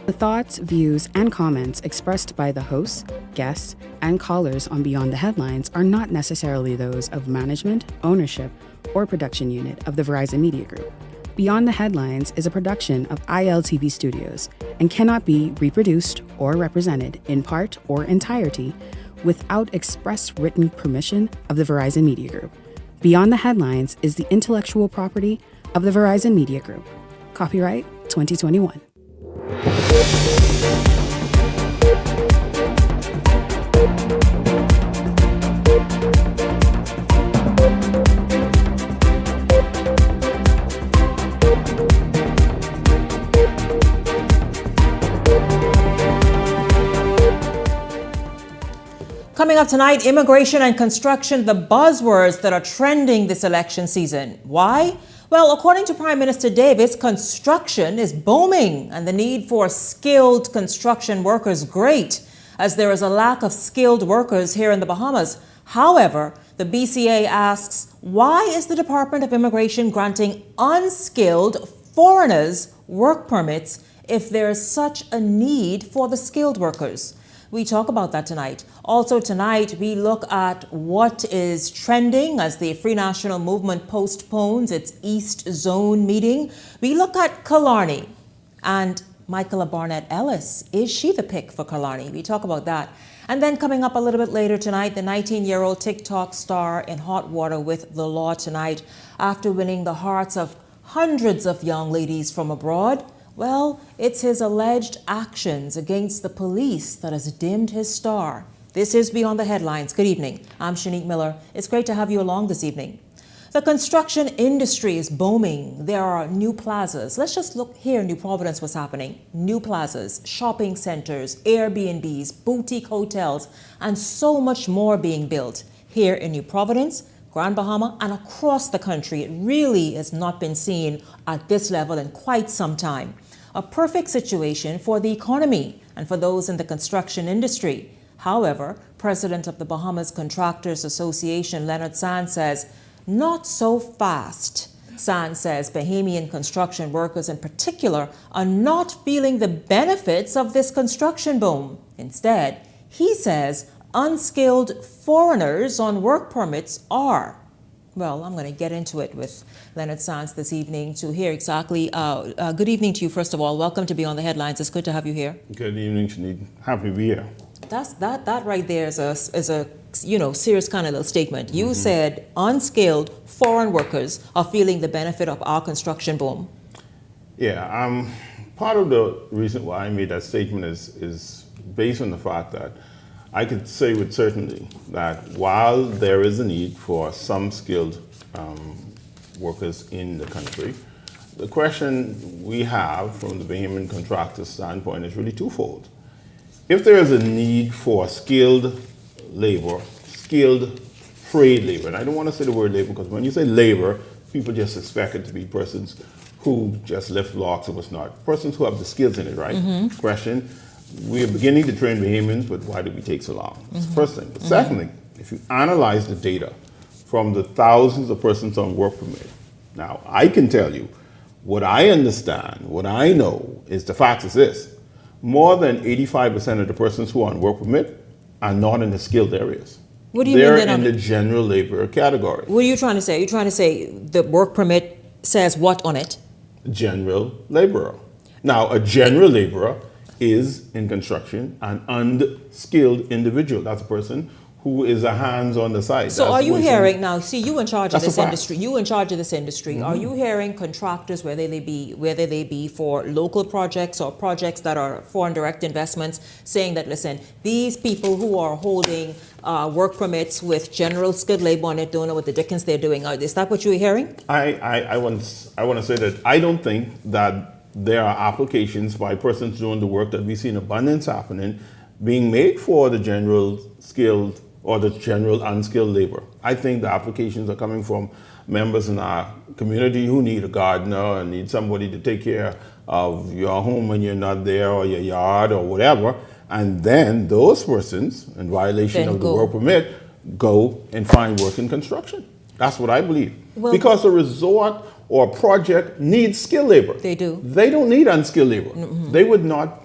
The thoughts, views, and comments expressed by the hosts, guests, and callers on Beyond the Headlines are not necessarily those of management, ownership, or production unit of the Verizon Media Group. Beyond the Headlines is a production of ILTV Studios and cannot be reproduced or represented in part or entirety without express written permission of the Verizon Media Group. Beyond the Headlines is the intellectual property of the Verizon Media Group. Copyright 2021. Coming up tonight, immigration and construction, the buzzwords that are trending this election season. Why? Well, according to Prime Minister Davis, construction is booming and the need for skilled construction workers great, as there is a lack of skilled workers here in the Bahamas. However, the BCA asks, why is the Department of Immigration granting unskilled foreigners work permits if there is such a need for the skilled workers? We talk about that tonight. Also tonight, we look at what is trending as the Free National Movement postpones its East Zone meeting. We look at Killarney and Michaela Barnett Ellis. Is she the pick for Killarney? We talk about that. And then coming up a little bit later tonight, the 19-year-old TikTok star in hot water with the law tonight after winning the hearts of hundreds of young ladies from abroad. Well, it's his alleged actions against the police that has dimmed his star. This is Beyond the Headlines. Good evening. I'm Shanique Miller. It's great to have you along this evening. The construction industry is booming. There are new plazas. Let's just look here in New Providence what's happening. New plazas, shopping centers, Airbnbs, boutique hotels, and so much more being built here in New Providence, Grand Bahama, and across the country. It really has not been seen at this level in quite some time. A perfect situation for the economy, and for those in the construction industry. However, President of the Bahamas Contractors Association, Leonard Sands, says, not so fast. Sands says Bahamian construction workers in particular are not feeling the benefits of this construction boom. Instead, he says unskilled foreigners on work permits are. Well, I'm going to get into it with Leonard Sands this evening to hear exactly. Good evening to you, first of all. Welcome to Beyond the Headlines. It's good to have you here. Good evening, Shanique. Happy to be here. That right there is a serious kind of little statement. You said unskilled foreign workers are feeling the benefit of our construction boom. Yeah, part of the reason why I made that statement is based on the fact that I could say with certainty that while there is a need for some skilled workers in the country, the question we have from the Bahamian contractor standpoint is really twofold. If there is a need for skilled labor, skilled trade labor, and I don't want to say the word labor because when you say labor, people just expect it to be persons who just lift blocks or what's not. Persons who have the skills in it, right? Question, we are beginning to train Bahamians, but why did we take so long? That's the first thing. The second thing, if you analyze the data from the thousands of persons on work permit, now I can tell you what I understand, what I know is the fact is this. More than 85% of the persons who are on work permit are not in the skilled areas. What do you They're mean in the general labor category. What are you trying to say? Are you trying to say the work permit says what on it? General laborer. Now, a general laborer is in construction an unskilled individual. That's a person who is a hands on the side. So are you hearing now? See, you in charge of this industry. Fact. You in charge of this industry. Are you hearing contractors, whether they be for local projects or projects that are foreign direct investments, saying that listen, these people who are holding work permits with general skilled labor on it don't know what the dickens they're doing? Is that what you're hearing? I want to say that I don't think that there are applications by persons doing the work that we see in abundance happening being made for the general skilled or the general unskilled labor. I think the applications are coming from members in our community who need a gardener and need somebody to take care of your home when you're not there or your yard or whatever. And then those persons, in violation of the work permit, go and find work in construction. That's what I believe. Well, because a resort or a project needs skilled labor. They do. They don't need unskilled labor. They would not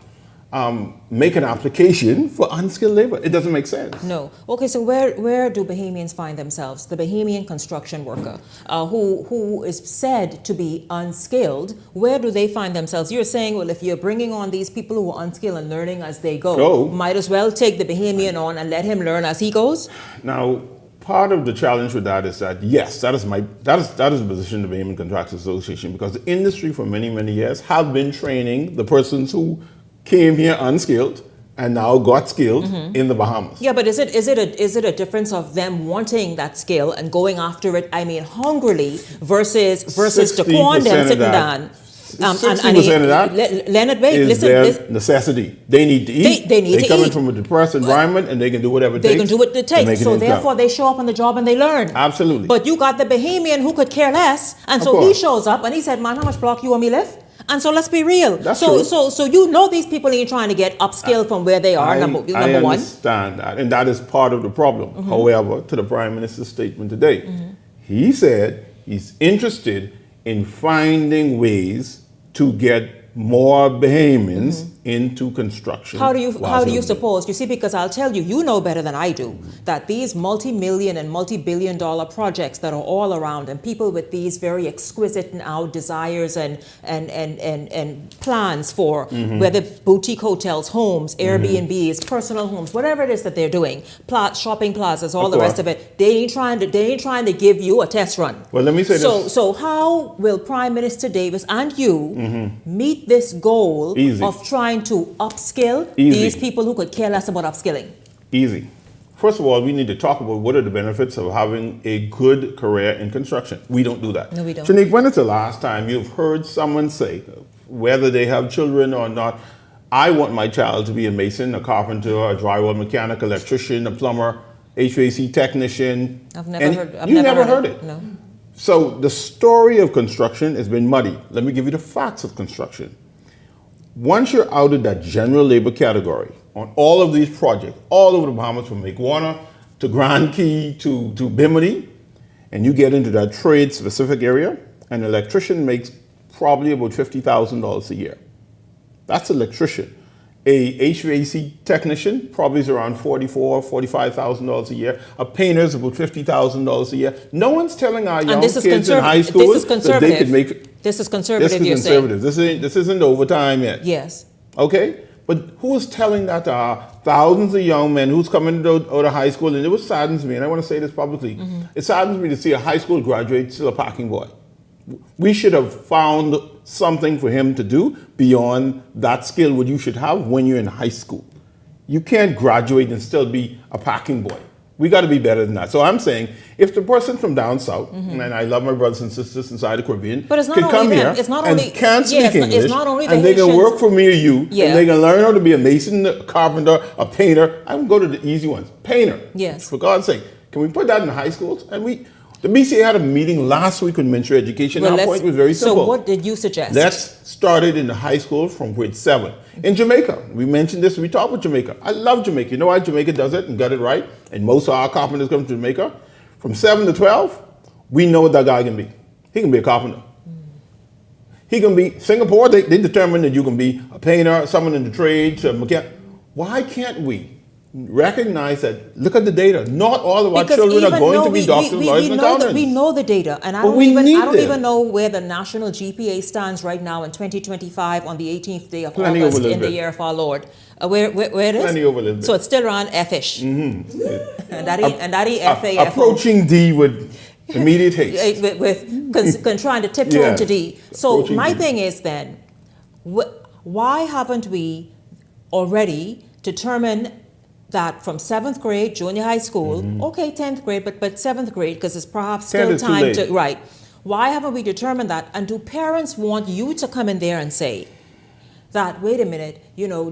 make an application for unskilled labor. It doesn't make sense. No. Okay, so where do Bahamians find themselves? The Bahamian construction worker who is said to be unskilled, where do they find themselves? You're saying, well, if you're bringing on these people who are unskilled and learning as they go, might as well take the Bahamian on and let him learn as he goes? Now, part of the challenge with that is that, yes, that is the position of the Bahamian Contractors Association, because the industry for many, many years have been training the persons who came here unskilled and now got skilled in the Bahamas. Yeah, but is it a difference of them wanting that skill and going after it, I mean, hungrily versus Daquan them sitting down? 60% of that Leonard, wait, is listen, their necessity. They need to eat. They coming from a depressed environment and they can do whatever it takes. They can do what it takes. So therefore they show up on the job and they learn. Absolutely. But you got the Bahamian who could care less, and so he shows up and he said, man, how much block you want me lift? And so let's be real. That's true. So you know these people ain't trying to get upskilled from where they are, number one. I understand that, and that is part of the problem. However, to the Prime Minister's statement today, he said he's interested in finding ways to get more Bahamians into construction. How do you suppose? You see, because I'll tell you, you know better than I do, that these multi-million and multi-billion-dollar projects that are all around, and people with these very exquisite now desires and plans for whether boutique hotels, homes, Airbnbs, personal homes, whatever it is that they're doing, shopping plazas, all the rest of it, they ain't trying to give you a test run. Well, let me say this. So how will Prime Minister Davis and you meet this goal of trying to upskill these people who could care less about upskilling? Easy. First of all, we need to talk about what are the benefits of having a good career in construction. We don't do that. No, we don't. Shanique, when is the last time you've heard someone say, whether they have children or not, I want my child to be a mason, a carpenter, a drywall mechanic, electrician, a plumber, HVAC technician? I've never never heard it. No. So the story of construction has been muddy. Let me give you the facts of construction. Once you're out of that general labor category on all of these projects, all over the Bahamas, from Make Warner to Grand Key to Bimini, and you get into that trade specific area, an electrician makes probably about $50,000 a year. That's electrician. A HVAC technician probably is around $45,000 a year. A painter is about $50,000 a year. No one's telling our young kids in high school that they could make. This is conservative. This is conservative. This isn't overtime yet. Yes. Okay, but who's telling that to our thousands of young men who's coming out of high school? And it saddens me, and I want to say this publicly. It saddens me to see a high school graduate still a parking boy. We should have found something for him to do beyond that skill what you should have when you're in high school. You can't graduate and still be a parking boy. We got to be better than that. So I'm saying, if the person from down south, and I love my brothers and sisters inside the Caribbean, but it's not can only come them. here It's not and only, can't speak English, it's not only the and they can Haitians. work for me or you, Yeah. and they can learn how to be a mason, a carpenter, a painter. I can go to the easy ones. Painter. Yes. For God's sake. Can we put that in high schools? And the BCA had a meeting last week with Ministry of Education. Well, Our point was very simple. So what did you suggest? Let's start it in the high school from grade 7. In Jamaica, we mentioned this, we talked about Jamaica. I love Jamaica. You know why Jamaica does it and got it right? And most of our carpenters come to Jamaica. From 7 to 12, we know what that guy can be. He can be a carpenter. He can be, Singapore, they determine that you can be a painter, someone in the trades, a mechanic. Why can't we recognize that? Look at the data. Not all of our children are going to be doctors, lawyers, and accountants. We know the data, and I don't even know where the national GPA stands right now in 2025 on the 18th day of August in the year of our Lord. Where it is? Plenty over a little bit. So it's still around F-ish. And that FA. Approaching D with immediate haste. with trying to tiptoe into D. So my thing is then, why haven't we already determined that from 7th grade, junior high school, okay, 10th grade, but 7th grade, because it's perhaps still time to, right. Why haven't we determined that? And do parents want you to come in there and say that, wait a minute,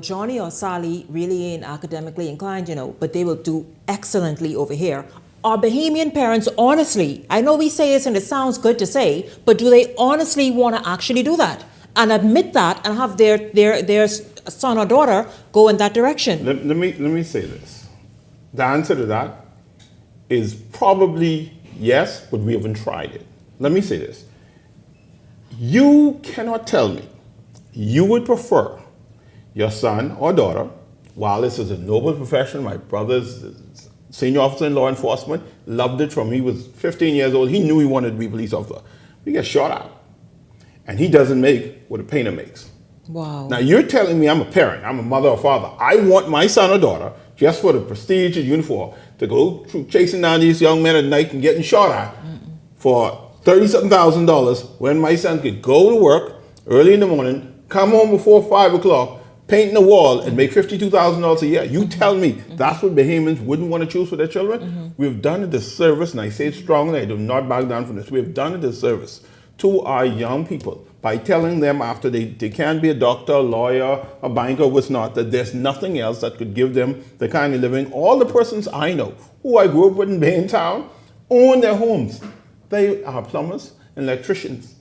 Johnny or Sally really ain't academically inclined, but they will do excellently over here. Are Bahamian parents honestly, I know we say this and it sounds good to say, but do they honestly want to actually do that and admit that and have their son or daughter go in that direction? Let me say this. The answer to that is probably yes, but we haven't tried it. Let me say this. You cannot tell me you would prefer your son or daughter, while this is a noble profession, my brother's senior officer in law enforcement, loved it from he was 15 years old. He knew he wanted to be a police officer. He gets shot at, and he doesn't make what a painter makes. Wow. Now you're telling me I'm a parent, I'm a mother or father. I want my son or daughter, just for the prestige of uniform, to go through chasing down these young men at night and getting shot at for $30-something thousand when my son could go to work early in the morning, come home before 5 o'clock, painting the wall and make $52,000 a year. You tell me that's what Bahamians wouldn't want to choose for their children? We've done a disservice, and I say it strongly, I do not back down from this. We've done a disservice to our young people by telling them after they can be a doctor, a lawyer, a banker, what's not, that there's nothing else that could give them the kind of living. All the persons I know who I grew up with in Baintown own their homes. They are plumbers and electricians.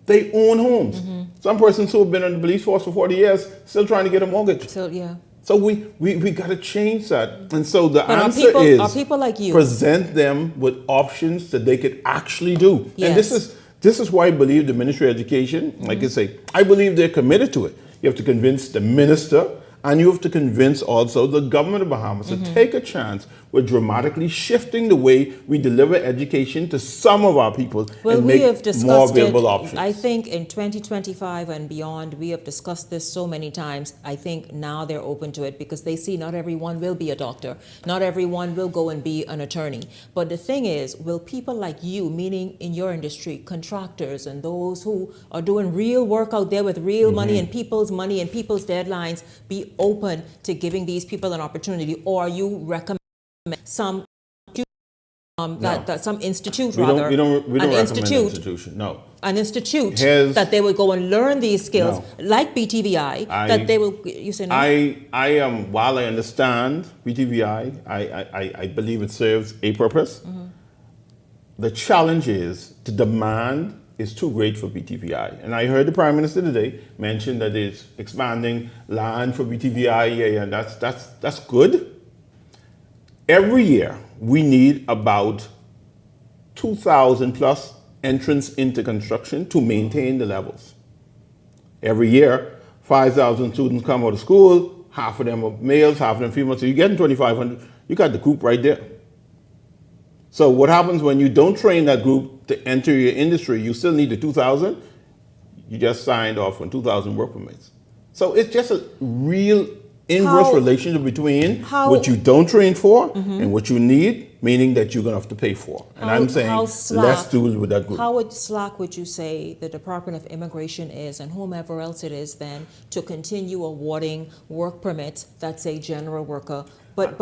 They own homes. Some persons who have been in the police force for 40 years still trying to get a mortgage. So, yeah. So we got to change that. And so the answer are people like you present them with options that they could actually do. Yes. And this is why I believe the Ministry of Education, like I say, I believe they're committed to it. You have to convince the minister, and you have to convince also the government of Bahamas to take a chance with dramatically shifting the way we deliver education to some of our people and make more available options. I think in 2025 and beyond, we have discussed this so many times. I think now they're open to it because they see not everyone will be a doctor. Not everyone will go and be an attorney. But the thing is, will people like you, meaning in your industry, contractors and those who are doing real work out there with real money and people's deadlines, be open to giving these people an opportunity? Or you recommend some some institute we don't recommend an institution. No. An institute that they would go and learn these skills, like BTVI, that they will. You say no. I am. While I understand BTVI, I believe it serves a purpose. The challenge is to demand is too great for BTVI. And I heard the Prime Minister today mention that it's expanding land for BTVI, and that's good. Every year, we need about 2,000 plus entrants into construction to maintain the levels. Every year, 5,000 students come out of school, half of them are males, half of them females, so you're getting 2,500. You got the group right there. So what happens when you don't train that group to enter your industry? You still need the 2,000. You just signed off on 2,000 work permits. So it's just a real inverse relationship between what you don't train for and what you need, meaning that you're going to have to pay for. And I'm saying let's do it with that group. How slack would you say the Department of Immigration is, and whomever else it is then, to continue awarding work permits that say general worker? But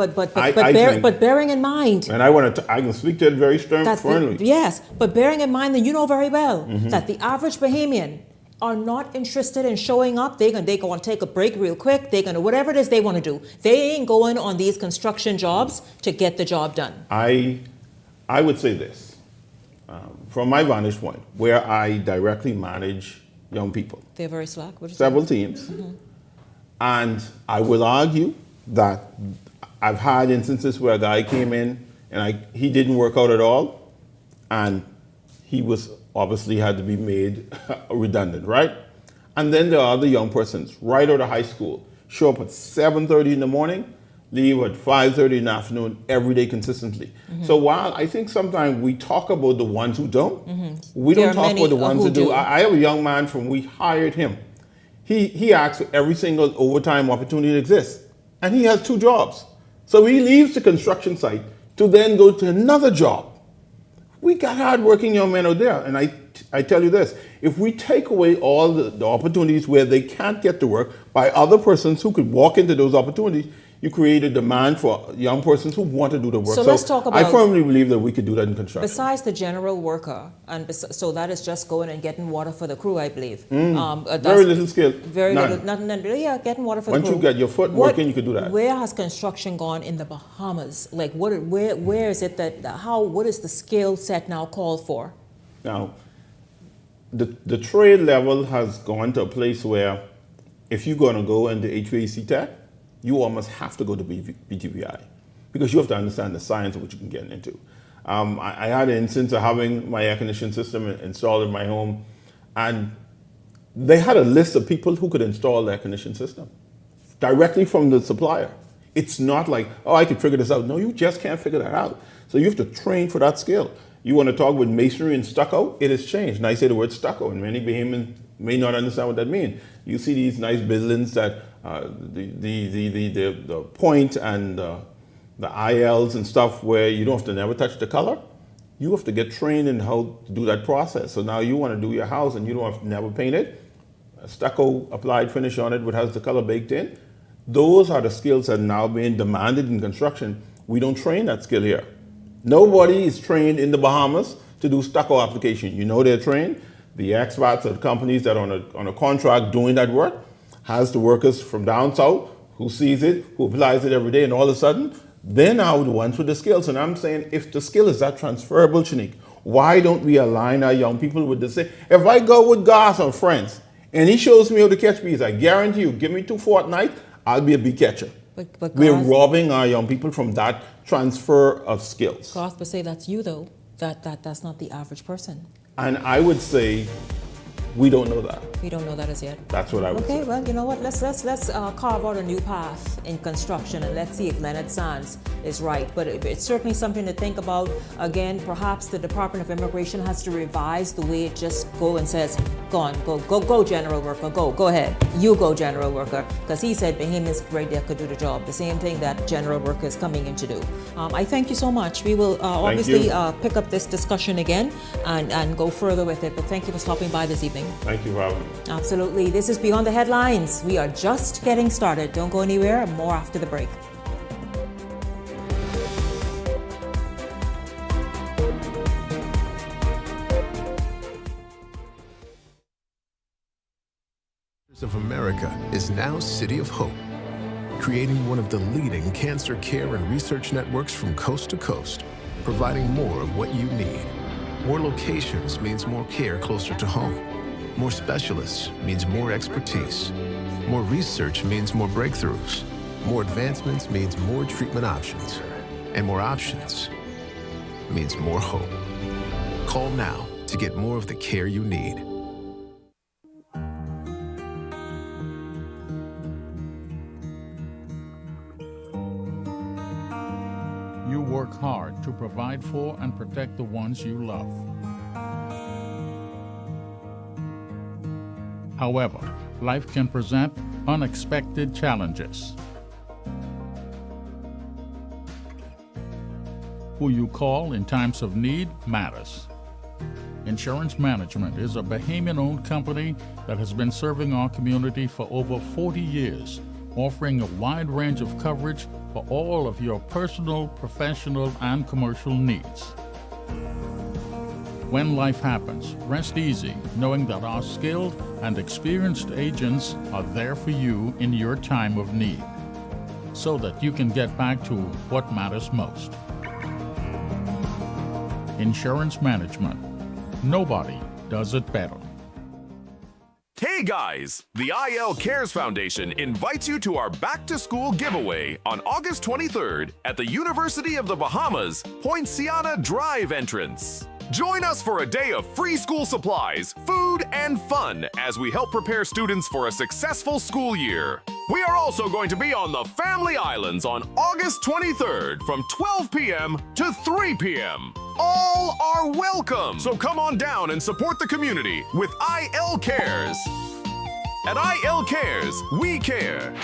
bearing in mind, and I can speak to it very firmly. Yes, but bearing in mind that you know very well that the average Bahamian are not interested in showing up. They going to take a break real quick. They're going to whatever it is they want to do. They ain't going on these construction jobs to get the job done. I would say this from my vantage point, where I directly manage young people. They're very slack. Several teams, and I will argue that I've had instances where a guy came in and he didn't work out at all, and he was obviously had to be made redundant, right? And then there are other young persons right out of high school, show up at 7:30 in the morning, leave at 5:30 in the afternoon every day consistently. So while I think sometimes we talk about the ones who don't, we don't talk about the ones who do. I have a young man we hired him. He asks for every single overtime opportunity that exists, and he has 2 jobs. So he leaves the construction site to then go to another job. We got hard-working young men out there, and I tell you this, if we take away all the opportunities where they can't get to work by other persons who could walk into those opportunities, you create a demand for young persons who want to do the work. So let's talk about, I firmly believe that we could do that in construction. Besides the general worker, and so that is just going and getting water for the crew, I believe. Very little skill. Very little, nothing, getting water for the crew. Once you get your foot working, you could do that. Where has construction gone in the Bahamas? Like, where is it what is the skill set now called for? Now, the trade level has gone to a place where if you're going to go into HVAC tech, you almost have to go to BTVI because you have to understand the science of what you can get into. I had an instance of having my air conditioning system installed in my home, and they had a list of people who could install the air conditioning system directly from the supplier. It's not like, I could figure this out. No, you just can't figure that out. So you have to train for that skill. You want to talk with masonry and stucco? It has changed. And I say the word stucco, and many Bahamians may not understand what that means. You see these nice buildings that the point and the ILs and stuff where you don't have to never touch the color. You have to get trained in how to do that process. So now you want to do your house and you don't have to never paint it. A stucco applied finish on it, which has the color baked in. Those are the skills that are now being demanded in construction. We don't train that skill here. Nobody is trained in the Bahamas to do stucco application. You know they're trained. The expats or the companies that are on a contract doing that work has the workers from down south who sees it, who applies it every day, and all of a sudden, they're now the ones with the skills. And I'm saying, if the skill is that transferable, Shanique, why don't we align our young people with the same? If I go with Gus or friends, and he shows me how to catch bees, I guarantee you, give me 2 fortnights, I'll be a bee catcher. But we're robbing our young people from that transfer of skills. Garth, but say that's you, though. That's not the average person. And I would say, we don't know that. We don't know that as yet. That's what I would say. Okay, well, you know what? Let's carve out a new path in construction, and let's see if Leonard Sands is right. But it's certainly something to think about. Again, perhaps the Department of Immigration has to revise the way it just go and says, go, general worker, go ahead. You go, general worker, because he said Bahamians right there could do the job. The same thing that general worker is coming in to do. I thank you so much. We will obviously pick up this discussion again and go further with it. But thank you for stopping by this evening. Thank you, Robin. Absolutely. This is Beyond the Headlines. We are just getting started. Don't go anywhere. More after the break. of America is now City of Hope, creating one of the leading cancer care and research networks from coast to coast, providing more of what you need. More locations means more care closer to home. More specialists means more expertise. More research means more breakthroughs. More advancements means more treatment options. And more options means more hope. Call now to get more of the care you need. You work hard to provide for and protect the ones you love. However, life can present unexpected challenges. Who you call in times of need matters. Insurance Management is a Bahamian-owned company that has been serving our community for over 40 years, offering a wide range of coverage for all of your personal, professional, and commercial needs. When life happens, rest easy knowing that our skilled and experienced agents are there for you in your time of need, so that you can get back to what matters most. Insurance Management. Nobody does it better. Hey guys! The IL Cares Foundation invites you to our Back to School giveaway on August 23rd at the University of the Bahamas, Poinciana Drive entrance. Join us for a day of free school supplies, food, and fun as we help prepare students for a successful school year. We are also going to be on the Family Islands on August 23rd from 12 p.m. to 3 p.m. All are welcome, so come on down and support the community with IL Cares. At IL Cares, we care.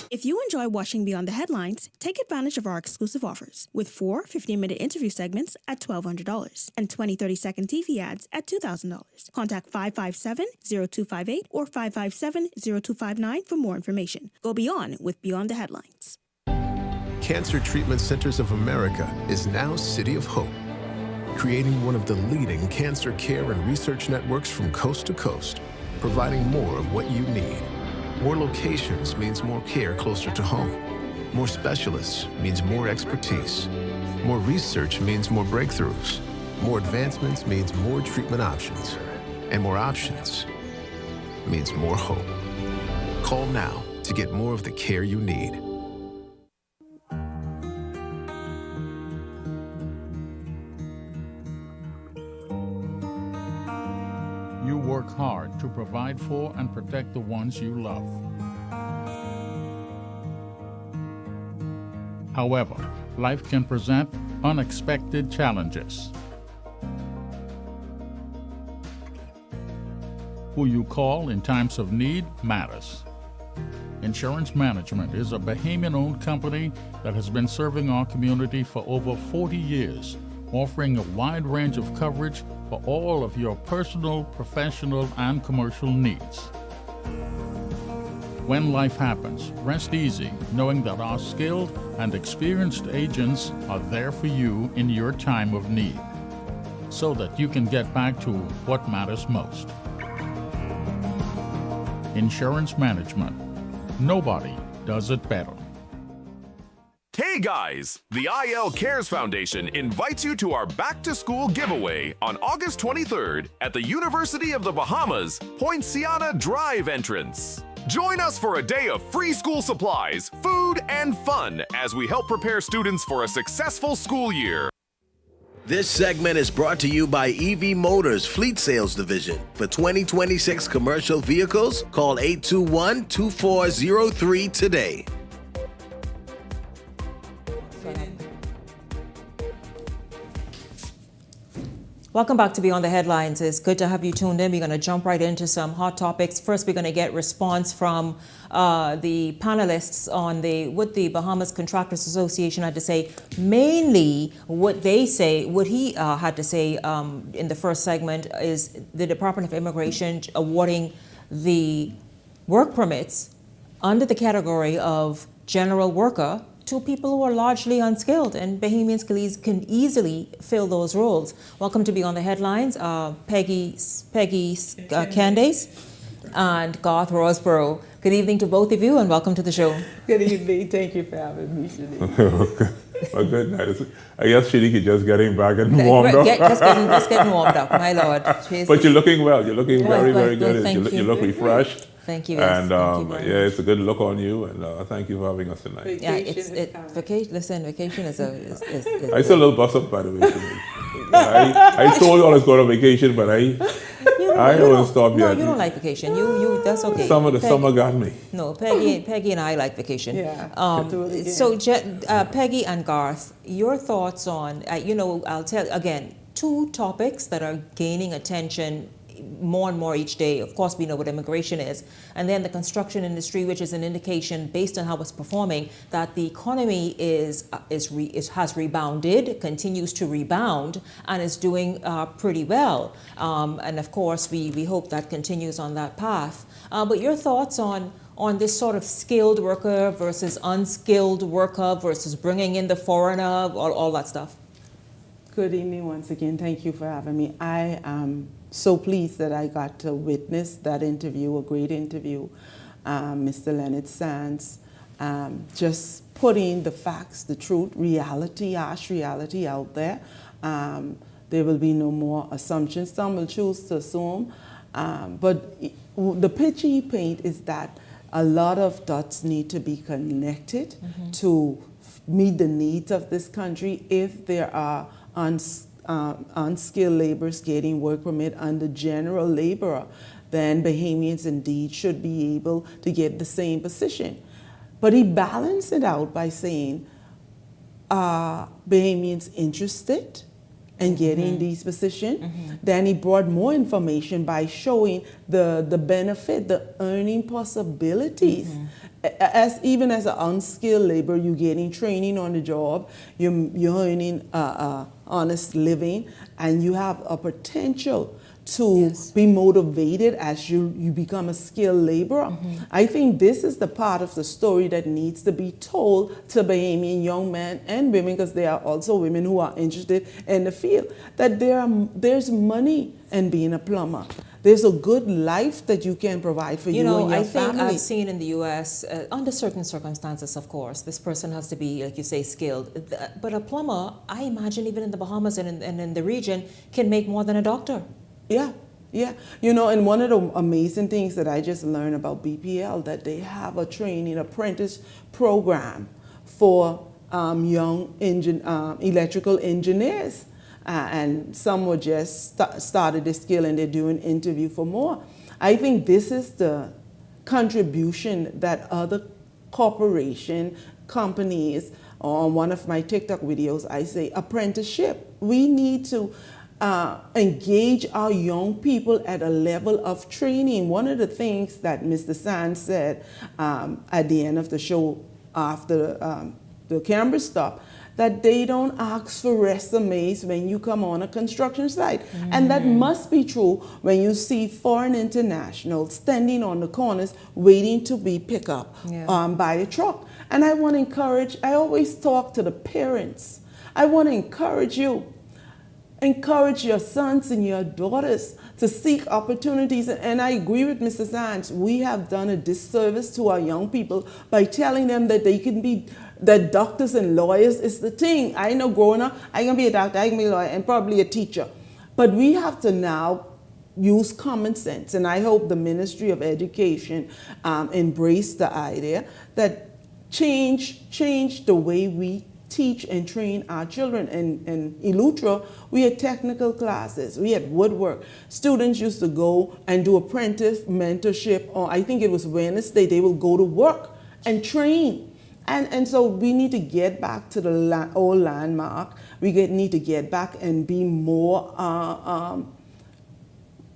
If you enjoy watching Beyond the Headlines, take advantage of our exclusive offers with 4 15-minute interview segments at $1,200 and 20 30-second TV ads at $2,000. Contact 557-0258 or 557-0259 for more information. Go beyond with Beyond the Headlines. Cancer Treatment Centers of America is now City of Hope, creating one of the leading cancer care and research networks from coast to coast, providing more of what you need. More locations means more care closer to home. More specialists means more expertise. More research means more breakthroughs. More advancements means more treatment options. And more options means more hope. Call now to get more of the care you need. You work hard to provide for and protect the ones you love. However, life can present unexpected challenges. Who you call in times of need matters. Insurance Management is a Bahamian-owned company that has been serving our community for over 40 years, offering a wide range of coverage for all of your personal, professional, and commercial needs. When life happens, rest easy knowing that our skilled and experienced agents are there for you in your time of need, so that you can get back to what matters most. Insurance Management. Nobody does it better. Hey guys! The IL Cares Foundation invites you to our Back to School giveaway on August 23rd at the University of the Bahamas, Poinciana Drive entrance. Join us for a day of free school supplies, food, and fun as we help prepare students for a successful school year. This segment is brought to you by EV Motors Fleet Sales Division. For 2026 commercial vehicles, call 821-2403 today. Welcome back to Beyond the Headlines. It's good to have you tuned in. We're going to jump right into some hot topics. First, we're going to get response from the panelists on what the Bahamas Contractors Association had to say. Mainly, what he had to say in the first segment is the Department of Immigration awarding the work permits under the category of general worker to people who are largely unskilled, and Bahamians can easily fill those roles. Welcome to Beyond the Headlines, Peggy Candace and Garth Roseborough. Good evening to both of you, and welcome to the show. Good evening. Thank you for having me, Shanique. Well, good night. I guess Shanique is just getting back and warmed up. Just getting warmed up, my lord. But you're looking well. You're looking very, very good. Thank You look refreshed. Thank you. And thank you very it's a good look on you. And thank you for having us tonight. Vacation. Listen, vacation is I still a little bust up, by the way. I told you I was going on vacation, but I haven't stopped yet. No, you don't like vacation. You that's okay. Summer got me. No, Peggy and I like vacation. Yeah. So Peggy and Garth, your thoughts on I'll tell again, two topics that are gaining attention more and more each day. Of course, we know what immigration is, and then the construction industry, which is an indication based on how it's performing that the economy has rebounded, continues to rebound, and is doing pretty well. And of course, we hope that continues on that path. But your thoughts on this sort of skilled worker versus unskilled worker versus bringing in the foreigner, all that stuff. Good evening once again. Thank you for having me. I am so pleased that I got to witness that interview, a great interview. Mr. Leonard Sands just putting the facts, the truth, reality, harsh reality out there. There will be no more assumptions. Some will choose to assume. But the picture he paints is that a lot of dots need to be connected to meet the needs of this country. If there are unskilled laborers getting work permit under general laborer, then Bahamians indeed should be able to get the same position. But he balanced it out by saying, are Bahamians interested in getting these positions? Then he brought more information by showing the benefit, the earning possibilities. Even as an unskilled laborer, you're getting training on the job, you're earning honest living, and you have a potential to be motivated as you become a skilled laborer. I think this is the part of the story that needs to be told to Bahamian young men and women, because there are also women who are interested in the field, that there's money in being a plumber. There's a good life that you can provide for you and your family. I've seen in the U.S., under certain circumstances, of course, this person has to be, like you say, skilled. But a plumber, I imagine even in the Bahamas and in the region, can make more than a doctor. Yeah. And one of the amazing things that I just learned about BPL, that they have a training apprentice program for young electrical engineers. And some were just started the skill and they're doing interview for more. I think this is the contribution that other corporation companies, on one of my TikTok videos, I say apprenticeship. We need to engage our young people at a level of training. One of the things that Mr. Sands said at the end of the show after the camera stop, that they don't ask for resumes when you come on a construction site. And that must be true when you see foreign internationals standing on the corners waiting to be picked up by a truck. And I want to encourage, I always talk to the parents. I want to encourage you. Encourage your sons and your daughters to seek opportunities. And I agree with Mr. Sands. We have done a disservice to our young people by telling them that they can be, that doctors and lawyers is the thing. I know growing up, I can be a doctor, I can be a lawyer, and probably a teacher. But we have to now use common sense. And I hope the Ministry of Education embrace the idea that change the way we teach and train our children. In Eleuthera, we had technical classes, we had woodwork. Students used to go and do apprentice mentorship, or I think it was Wednesday, they will go to work and train. And so we need to get back to the old landmark. We need to get back and be more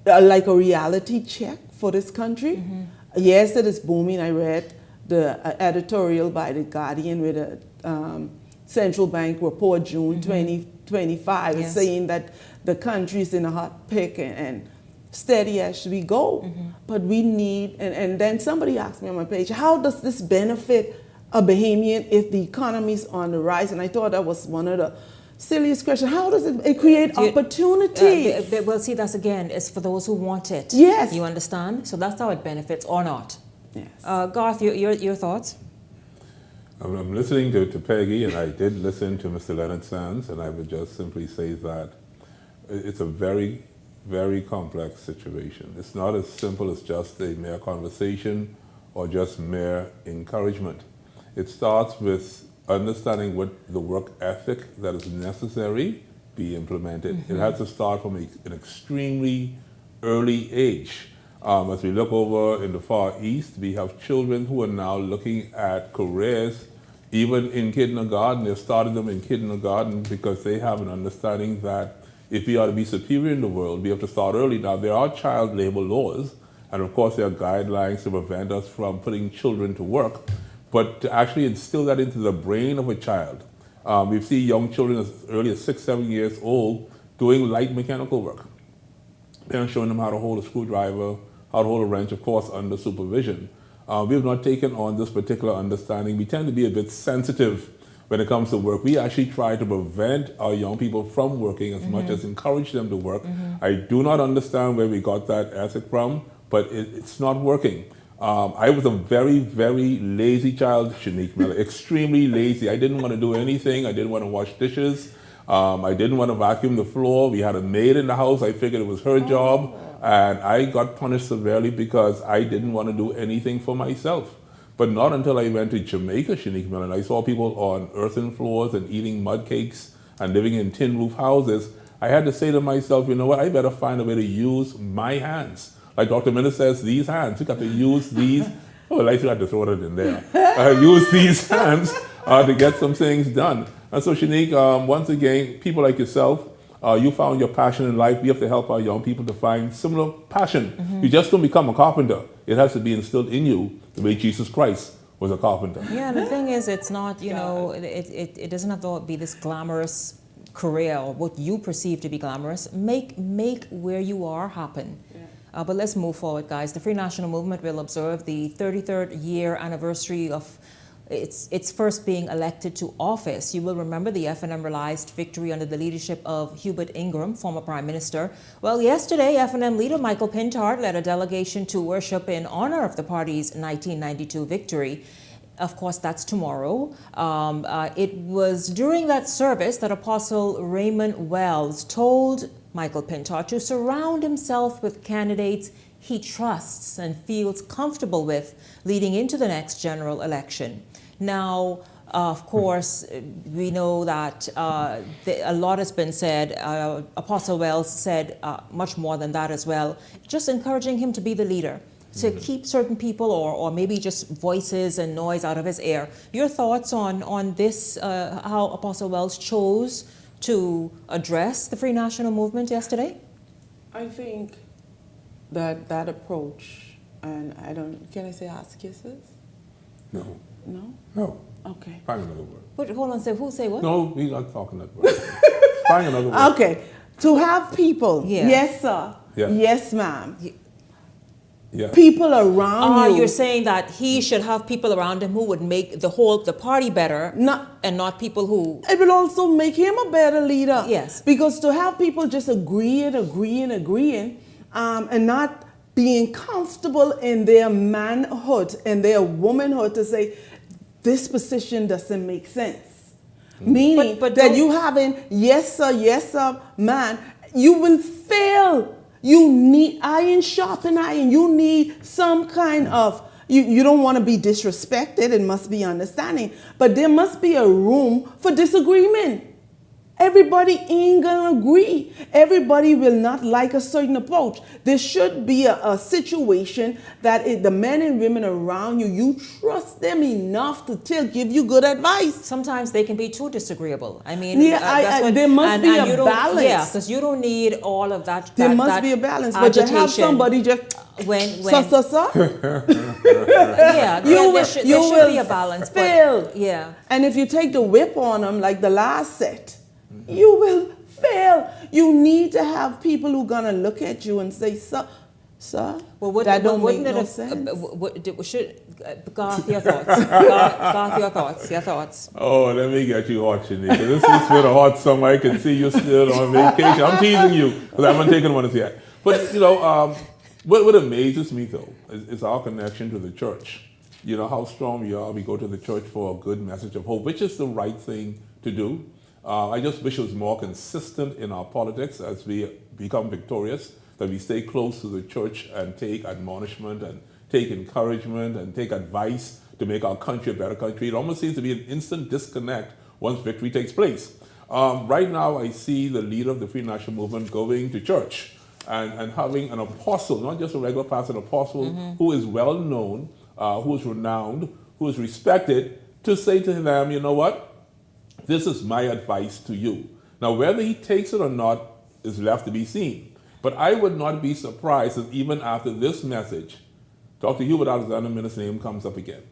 like a reality check for this country. Mm-hmm. Yes, it is booming. I read the editorial by The Guardian with a central bank report, June 2025, yes, saying that the country is in a hot pick and steady as we go. Mm-hmm. But we need, and then somebody asked me on my page, how does this benefit a Bahamian if the economy is on the rise? And I thought that was one of the silliest questions. How does it create opportunity? Well, see, that's again, it's for those who want it. Yes. You understand? So that's how it benefits or not. Yes. Garth, your thoughts? I'm listening to Peggy, and I did listen to Mr. Leonard Sands, and I would just simply say that it's a very, very complex situation. It's not as simple as just a mere conversation or just mere encouragement. It starts with understanding what the work ethic that is necessary be implemented. Mm-hmm. It has to start from an extremely early age. As we look over in the Far East, we have children who are now looking at careers even in kindergarten. They've started them in kindergarten because they have an understanding that if we are to be superior in the world, we have to start early. Now, there are child labor laws, and of course there are guidelines to prevent us from putting children to work. But to actually instill that into the brain of a child, we see young children as early as 6, 7 years old doing light mechanical work. Parents showing them how to hold a screwdriver, how to hold a wrench, of course, under supervision. We have not taken on this particular understanding. We tend to be a bit sensitive when it comes to work. We actually try to prevent our young people from working as much as encourage them to work. I do not understand where we got that ethic from, but it's not working. I was a very, very lazy child, Shanique Miller, extremely lazy. I didn't want to do anything. I didn't want to wash dishes. I didn't want to vacuum the floor. We had a maid in the house. I figured it was her job. And I got punished severely because I didn't want to do anything for myself. But not until I went to Jamaica, Shanique Miller, and I saw people on earthen floors and eating mud cakes and living in tin roof houses, I had to say to myself, you know what, I better find a way to use my hands. Like Dr. Miller says, these hands, you got to use these. Oh, I still had to throw it in there. Use these hands to get some things done. And so, Shanique, once again, people like yourself, you found your passion in life. We have to help our young people to find similar passion. You just don't become a carpenter. It has to be instilled in you the way Jesus Christ was a carpenter. Yeah, the thing is, it's not, you know, it doesn't have to be this glamorous career or what you perceive to be glamorous. Make where you are happen. But let's move forward, guys. The Free National Movement will observe the 33rd year anniversary of its first being elected to office. You will remember the FNM realized victory under the leadership of Hubert Ingram, former Prime Minister. Well, yesterday, FNM leader Michael Pintard led a delegation to worship in honor of the party's 1992 victory. Of course, that's tomorrow. It was during that service that Apostle Raymond Wells told Michael Pintard to surround himself with candidates he trusts and feels comfortable with leading into the next general election. Now, of course, we know that a lot has been said. Apostle Wells said much more than that as well, just encouraging him to be the leader, to keep certain people or maybe just voices and noise out of his ear. Your thoughts on this, how Apostle Wells chose to address the Free National Movement yesterday? I think that approach, and I don't, can I say ass kisses? No. No? No. Okay. Find another word. But hold on, who say what? No, we're not talking that word. Find another word. Okay. To have people, yes sir, yes ma'am, people around you. You're saying that he should have people around him who would make the party better, and not people who... It will also make him a better leader. Yes. Because to have people just agreeing, and not being comfortable in their manhood and their womanhood to say, this position doesn't make sense. Meaning but that you having yes sir, man, you will fail. You need iron sharpen iron. You need some kind of you don't want to be disrespected. It must be understanding. But there must be a room for disagreement. Everybody ain't gonna agree. Everybody will not like a certain approach. There should be a situation that the men and women around you trust them enough to give you good advice. Sometimes they can be too disagreeable. I mean, there must be a balance. Yeah, because you don't need all of that. There must be a balance. But to have somebody just when yeah, there should be a balance. Fail. But, yeah. And if you take the whip on them like the last set, you will fail. You need to have people who are gonna look at you and say, "Sir, that don't make no sense." Garth, your thoughts. Garth, your thoughts. Oh, let me get you hot, Shanika. This is been a hot summer. I can see you still on vacation. I'm teasing you because I haven't taken one as yet. But you know, what amazes me though is our connection to the church. You know how strong we are. We go to the church for a good message of hope, which is the right thing to do. I just wish it was more consistent in our politics as we become victorious, that we stay close to the church and take admonishment and take encouragement and take advice to make our country a better country. It almost seems to be an instant disconnect once victory takes place. Right now, I see the leader of the Free National Movement going to church and having an apostle, not just a regular pastor, an apostle who is well known, who is renowned, who is respected, to say to them, you know what? This is my advice to you. Now, whether he takes it or not is left to be seen. But I would not be surprised if even after this message, Dr. Hubert Alexander Minnis' name comes up again.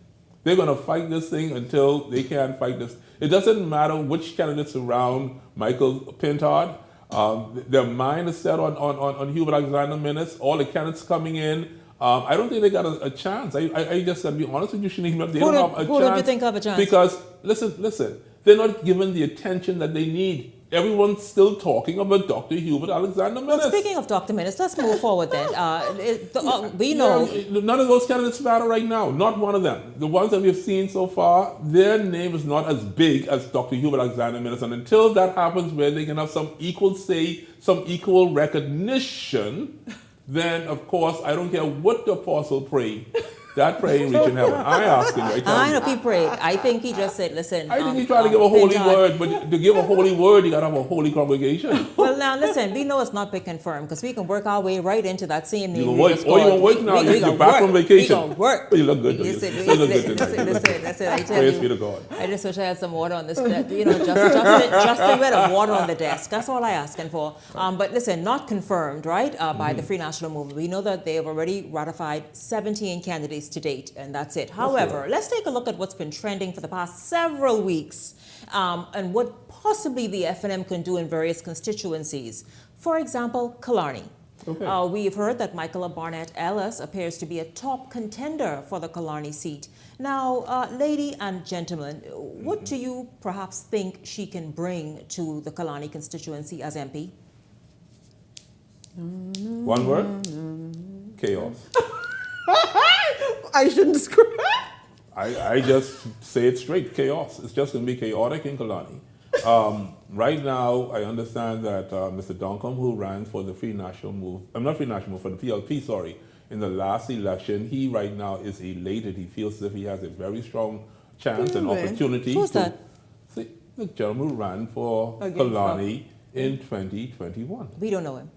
They're going to fight this thing until they can't fight this. It doesn't matter which candidates surround Michael Pintard. Their mind is set on Hubert Alexander Minnis. All the candidates coming in. I don't think they got a chance. I just got to be honest with you, Shanika. They don't have a chance. Who did you think of a chance? Because, listen. They're not given the attention that they need. Everyone's still talking about Dr. Hubert Alexander Minnis. Well, speaking of Dr. Minnis, let's move forward then. We know... None of those candidates matter right now. Not one of them. The ones that we've seen so far, their name is not as big as Dr. Hubert Alexander Minnis. And until that happens where they can have some equal say, some equal recognition, then, of course, I don't care what the apostle prayed. That prayer ain't reaching heaven. I asked him. I know he prayed. I think he just said, listen. I think he's trying to give a holy word, but to give a holy word, you got to have a holy congregation. Well, now listen, we know it's not been confirmed because we can work our way right into that same name. You can work. Oh, you want to work now? You're back from vacation. We going to work. You look good, though. Listen, you look good listen, I tell Praise you. be to God. I just wish I had some water on this, just a bit of water on the desk. That's all I'm asking for. But listen, not confirmed, right, by the Free National Movement. We know that they have already ratified 17 candidates to date, and that's it. However, let's take a look at what's been trending for the past several weeks and what possibly the FNM can do in various constituencies. For example, Killarney. Okay. We've heard that Michaela Barnett Ellis appears to be a top contender for the Killarney seat. Now, lady and gentlemen, what do you perhaps think she can bring to the Killarney constituency as MP? One word? Chaos. I shouldn't describe. I just say it straight, chaos. It's just going to be chaotic in Killarney. Right now, I understand that Mr. Duncombe, who ran for the Free National Move, not Free National Move, for the PLP, sorry, in the last election, he right now is elated. He feels as if he has a very strong chance and opportunity. Who's that? See, the gentleman who ran for Killarney in 2021. We don't know him.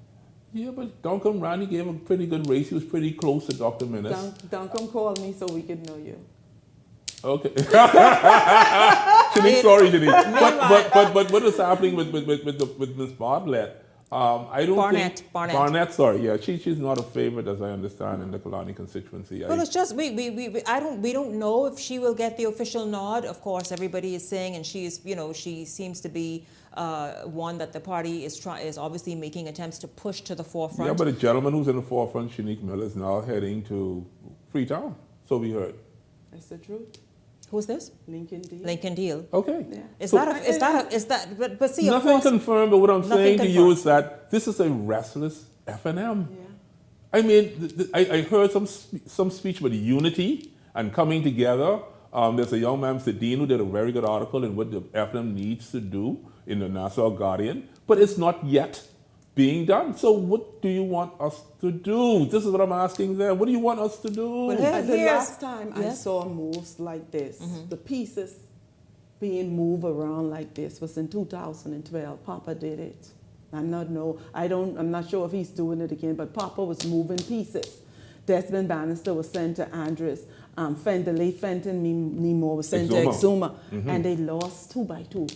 Yeah, but Duncombe ran, he gave a pretty good race. He was pretty close to Dr. Minnis. Duncombe called me so we could know you. Okay. Shanique, sorry, Shanique. But what is happening with Miss Bartlett? I don't think Barnett. Sorry, yeah, she's not a favorite, as I understand, in the Killarney constituency. Well, it's just we don't know if she will get the official nod. Of course, everybody is saying, and she seems to be one that the party is obviously making attempts to push to the forefront. Yeah, but the gentleman who's in the forefront, Shanique Miller, is now heading to Freetown. So we heard. That's the truth. Who's this? Lincoln Deal. Lincoln Deal. Okay. Yeah. Is that? But see, nothing of course, confirmed. But what I'm saying to you is that this is a restless FNM. Yeah. I mean, I heard some speech about unity and coming together. There's a young man, Mr. Dean, who did a very good article in what the FNM needs to do in the Nassau Guardian, but it's not yet being done. So what do you want us to do? This is what I'm asking there. What do you want us to do? Well, the last time I saw moves like this, the pieces being moved around like this was in 2012. Papa did it. I'm not sure if he's doing it again, but Papa was moving pieces. Desmond Bannister was sent to Andres. The late Fenton Nemo was sent to Exuma. And they lost 2 by 2.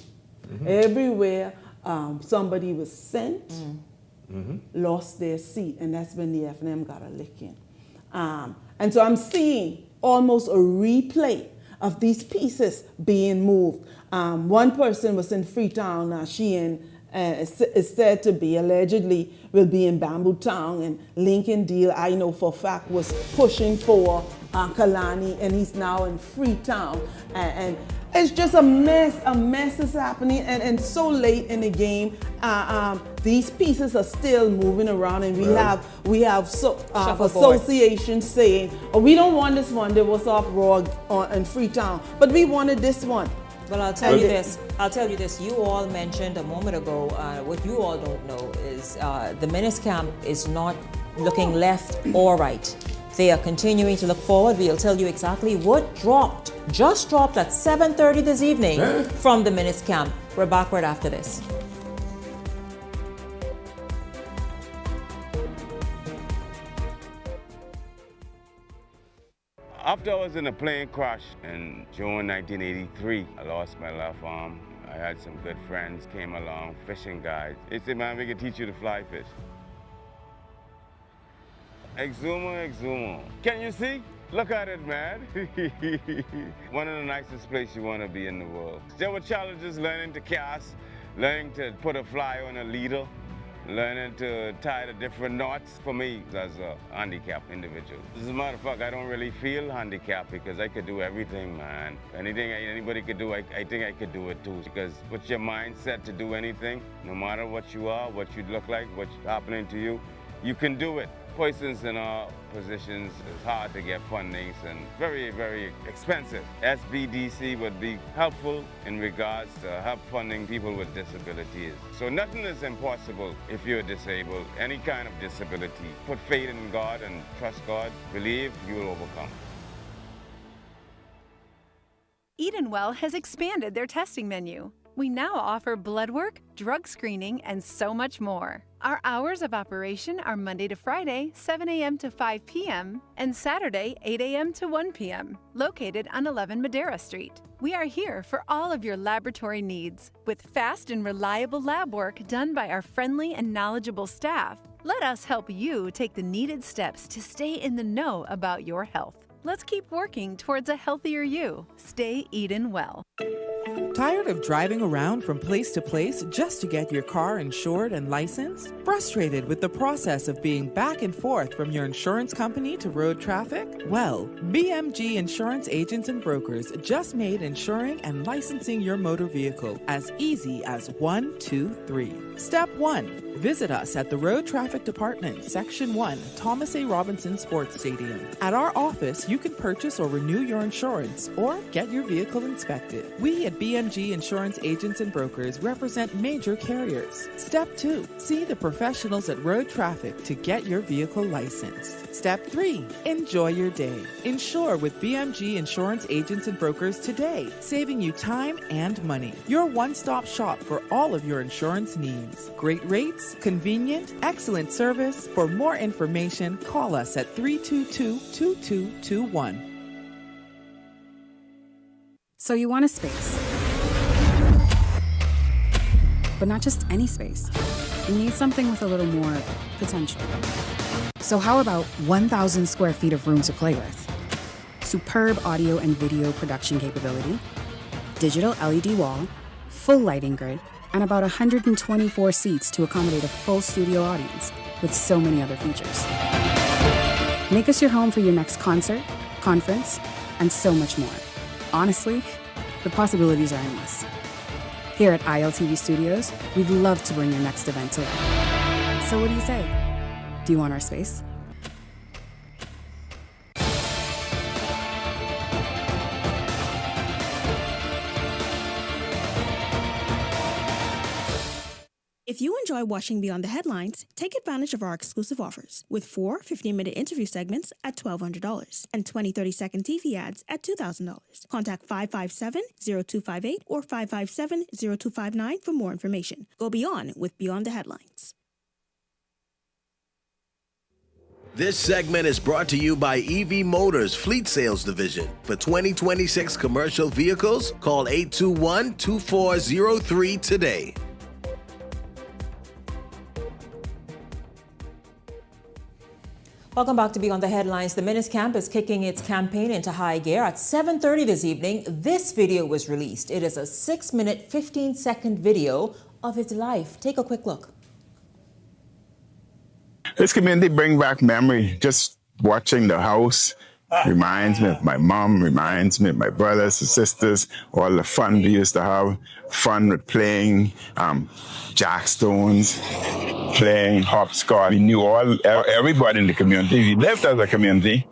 Everywhere somebody was sent, lost their seat, and that's when the F&M got a licking. And so I'm seeing almost a replay of these pieces being moved. One person was in Freetown. She is said to be, allegedly, will be in Bamboo Town, and Lincoln Deal, I know for a fact, was pushing for Kalani, and he's now in Freetown. And it's just a mess is happening, and so late in the game, these pieces are still moving around, and we have associations saying, oh, we don't want this one, there was uproar in Freetown, but we wanted this one. Well, I'll tell you this. You all mentioned a moment ago, what you all don't know is the Menace camp is not looking left or right. They are continuing to look forward. We'll tell you exactly what just dropped at 7:30 this evening from the Menace camp. We're back right after this. After I was in a plane crash in June 1983, I lost my left arm. I had some good friends came along, fishing guides. They said, man, we can teach you to fly fish. Exuma. Can you see? Look at it, man. One of the nicest places you want to be in the world. There were challenges learning to cast, learning to put a fly on a leader, learning to tie the different knots. For me, as a handicapped individual, as a matter of fact, I don't really feel handicapped because I could do everything, man. Anything anybody could do, I think I could do it too. Because with your mindset to do anything, no matter what you are, what you look like, what's happening to you, you can do it. Persons in our positions, it's hard to get fundings and very, very expensive. SBDC would be helpful in regards to help funding people with disabilities. So nothing is impossible if you're disabled, any kind of disability. Put faith in God and trust God. Believe you will overcome. Edenwell has expanded their testing menu. We now offer blood work, drug screening, and so much more. Our hours of operation are Monday to Friday, 7 a.m. to 5 p.m., and Saturday, 8 a.m. to 1 p.m., located on 11 Madera Street. We are here for all of your laboratory needs, with fast and reliable lab work done by our friendly and knowledgeable staff. Let us help you take the needed steps to stay in the know about your health. Let's keep working towards a healthier you. Stay Edenwell. Tired of driving around from place to place just to get your car insured and licensed? Frustrated with the process of being back and forth from your insurance company to road traffic? Well, BMG Insurance Agents and Brokers just made insuring and licensing your motor vehicle as easy as 1, 2, 3. Step 1. Visit us at the Road Traffic Department, Section 1, Thomas A. Robinson Sports Stadium. At our office, you can purchase or renew your insurance or get your vehicle inspected. We at BMG Insurance Agents and Brokers represent major carriers. Step 2. See the professionals at Road Traffic to get your vehicle licensed. Step 3. Enjoy your day. Insure with BMG Insurance Agents and Brokers today, saving you time and money. Your one-stop shop for all of your insurance needs. Great rates, convenient, excellent service. For more information, call us at 322-2221. So you want a space, but not just any space. You need something with a little more potential. So how about 1,000 square feet of room to play with? Superb audio and video production capability, digital LED wall, full lighting grid, and about 124 seats to accommodate a full studio audience with so many other features. Make us your home for your next concert, conference, and so much more. Honestly, the possibilities are endless. Here at ILTV Studios, we'd love to bring your next event to life. So what do you say? Do you want our space? If you enjoy watching Beyond the Headlines, take advantage of our exclusive offers with 4 15-minute interview segments at $1,200 and 20 30-second TV ads at $2,000. Contact 557-0258 or 557-0259 for more information. Go beyond with Beyond the Headlines. This segment is brought to you by EV Motors Fleet Sales Division. For 2026 commercial vehicles, call 821-2403 today. Welcome back to Beyond the Headlines. The Menace Camp is kicking its campaign into high gear. At 7:30 this evening, this video was released. It is a 6-minute, 15-second video of his life. Take a quick look. This community brings back memory. Just watching the house reminds me of my mom, reminds me of my brothers and sisters, all the fun we used to have, fun with playing jackstones, playing hopscotch. We knew everybody in the community. We lived as a community,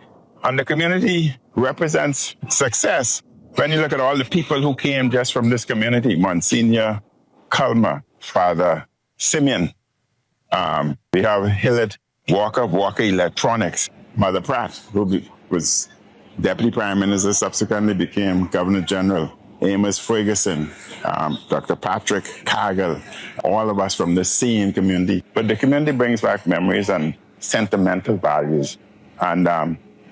and the community represents success. When you look at all the people who came just from this community, Monsignor Culmer, Father Simeon, we have Hillard Walker Electronics, Mother Pratt, who was Deputy Prime Minister, subsequently became Governor General, Amos Ferguson, Dr. Patrick Cargill, all of us from the same community. But the community brings back memories and sentimental values. And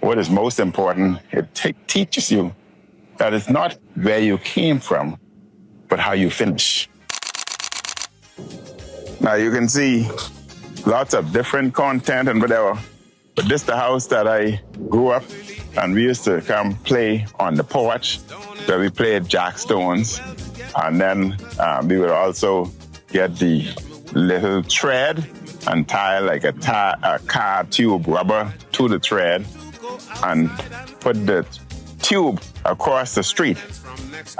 what is most important, it teaches you that it's not where you came from, but how you finish. Now you can see lots of different content and whatever, but this is the house that I grew up, and we used to come play on the porch where we played jackstones, and then we would also get the little thread and tie like a car tube rubber to the thread and put the tube across the street.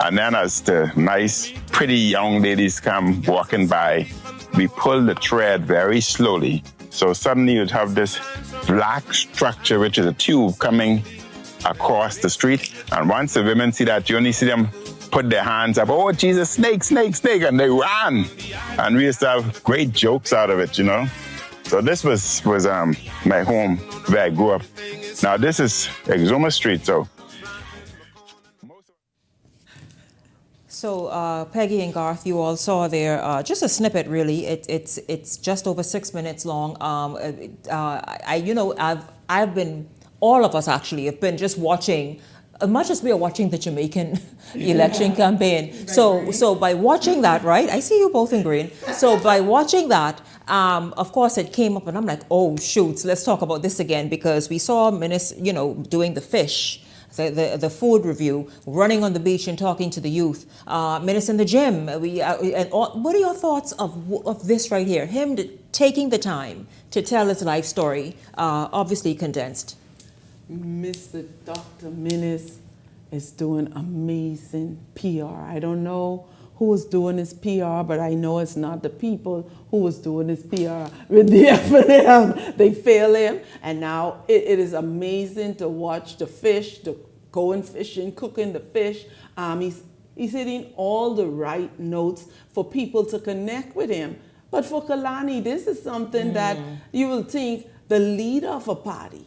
And then as the nice, pretty young ladies come walking by, we pull the thread very slowly. So suddenly you'd have this black structure, which is a tube coming across the street. And once the women see that, you only see them put their hands up, oh, Jesus, snake, snake, snake, and they ran. And we used to have great jokes out of it, you know. So this was my home where I grew up. Now this is Exuma Street, So Peggy and Garth, you all saw there just a snippet. Really, it's just over 6 minutes long. I've been, all of us actually have been just watching, as much as we are watching the Jamaican election campaign. So by watching that, right? I see you both in green. So by watching that, of course it came up, and I'm like, oh shoot, let's talk about this again, because we saw Menace, doing the fish. The food review, running on the beach and talking to the youth, Menace in the gym. What are your thoughts of this right here? Him taking the time to tell his life story, obviously condensed. Mr. Dr. Menace is doing amazing PR. I don't know who was doing his PR, but I know it's not the people who was doing his PR with the FNM. They fail him, and now it is amazing to watch the fish, going fishing, cooking the fish. He's hitting all the right notes for people to connect with him. But for Kalani, this is something that you will think the leader of a party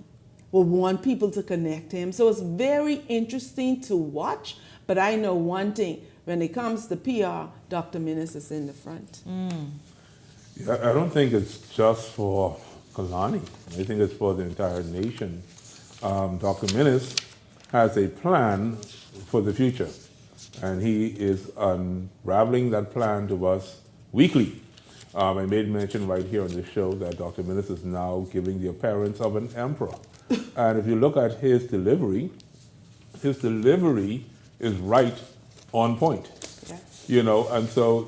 will want people to connect to him. So it's very interesting to watch, but I know one thing, when it comes to PR, Dr. Menace is in the front. Yeah, I don't think it's just for Kalani. I think it's for the entire nation. Dr. Menace has a plan for the future, and he is unraveling that plan to us weekly. I made mention right here on this show that Dr. Menace is now giving the appearance of an emperor. And if you look at his delivery is right on point. Yes. And so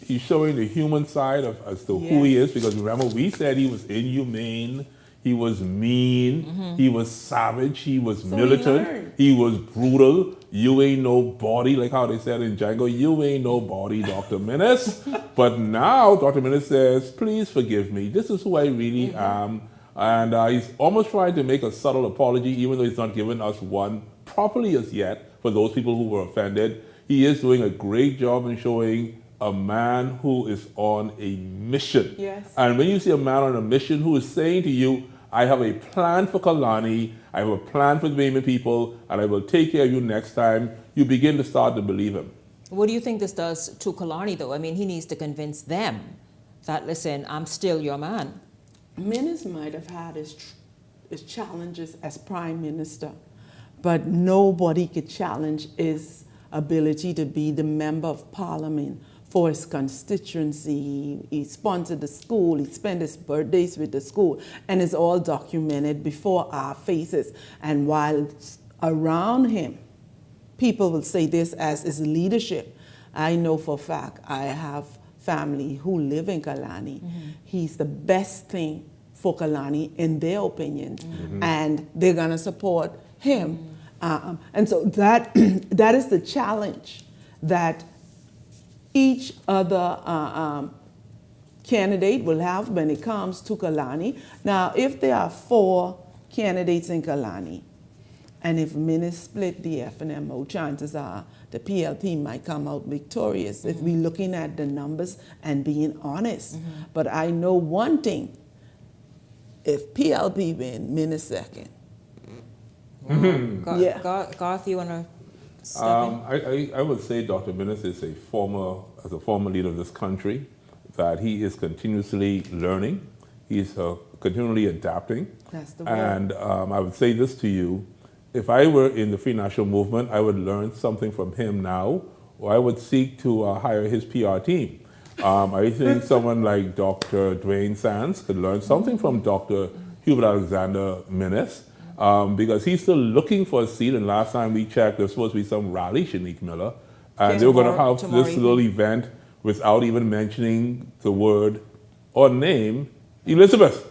he's showing the human side as to who he is, because remember, we said he was inhumane, he was mean, he was savage, he was militant, he was brutal. You ain't nobody, like how they said in Django, you ain't nobody, Dr. Menace. But now Dr. Menace says, please forgive me, this is who I really am. And he's almost trying to make a subtle apology, even though he's not given us one properly as yet, for those people who were offended. He is doing a great job in showing a man who is on a mission. Yes. And when you see a man on a mission who is saying to you, I have a plan for Kalani, I have a plan for the Bahamian people, and I will take care of you next time, you begin to start to believe him. What do you think this does to Kalani, though? I mean, he needs to convince them that, listen, I'm still your man. Menace might have had his challenges as prime minister, but nobody could challenge his ability to be the member of parliament for his constituency. He sponsored the school, he spent his birthdays with the school, and it's all documented before our faces. And while around him, people will say this as his leadership, I know for a fact, I have family who live in Kalani. Mm-hmm. He's the best thing for Kalani in their opinion, and they're gonna support him. And so that is the challenge that each other candidate will have when it comes to Kalani. Now, if there are 4 candidates in Kalani, and if Menace split the F&MO, chances are the PLP might come out victorious if we're looking at the numbers and being honest. But I know one thing, if PLP win, Menace second. Garth, you want to step in? I would say Dr. Menace is as a former leader of this country, that he is continuously learning. He's continually adapting. That's the word. And I would say this to you, if I were in the Free National Movement, I would learn something from him now, or I would seek to hire his PR team. I think someone like Dr. Dwayne Sands could learn something from Dr. Hubert Alexander Menace, because he's still looking for a seat, and last time we checked, there's supposed to be some rally, Shanique Miller, and they were going to have this little event without even mentioning the word or name Elizabeth.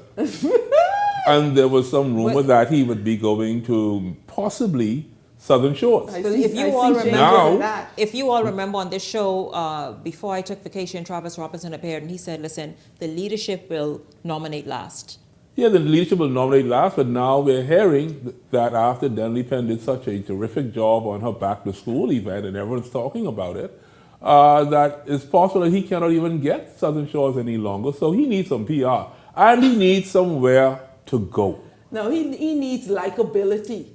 And there was some rumor that he would be going to possibly Southern Shores. If you all remember on this show, before I took vacation, Travis Robinson appeared and he said, listen, the leadership will nominate last. Yeah, the leadership will nominate last, but now we're hearing that after Denley Penn did such a terrific job on her back to school event and everyone's talking about it, that it's possible that he cannot even get Southern Shores any longer. So he needs some PR and he needs somewhere to go. No, he needs likability.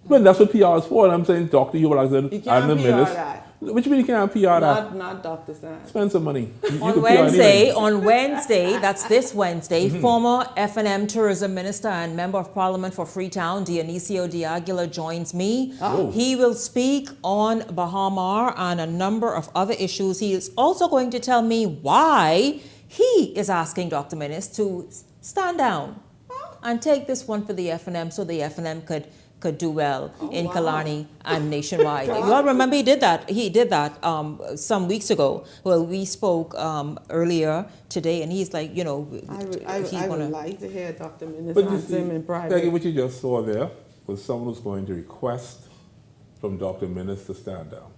Well, that's what PR is for. And I'm saying Dr. Hubert Alexander and the Menace. Which mean you can't PR that? Not Dr. Sands. Spend some money. On Wednesday, that's this Wednesday, former F&M Tourism Minister and Member of Parliament for Freetown, Dionisio D'Aguilar, joins me. Oh. He will speak on Bahamas and a number of other issues. He is also going to tell me why he is asking Dr. Menace to stand down and take this one for the F&M so the F&M could do well in Kalani and nationwide. You all remember he did that. He did that some weeks ago. Well, we spoke earlier today, and he's like, you know, I would like to hear Dr. Menace answer him in private. Peggy, what you just saw there was someone who's going to request from Dr. Menace to stand down.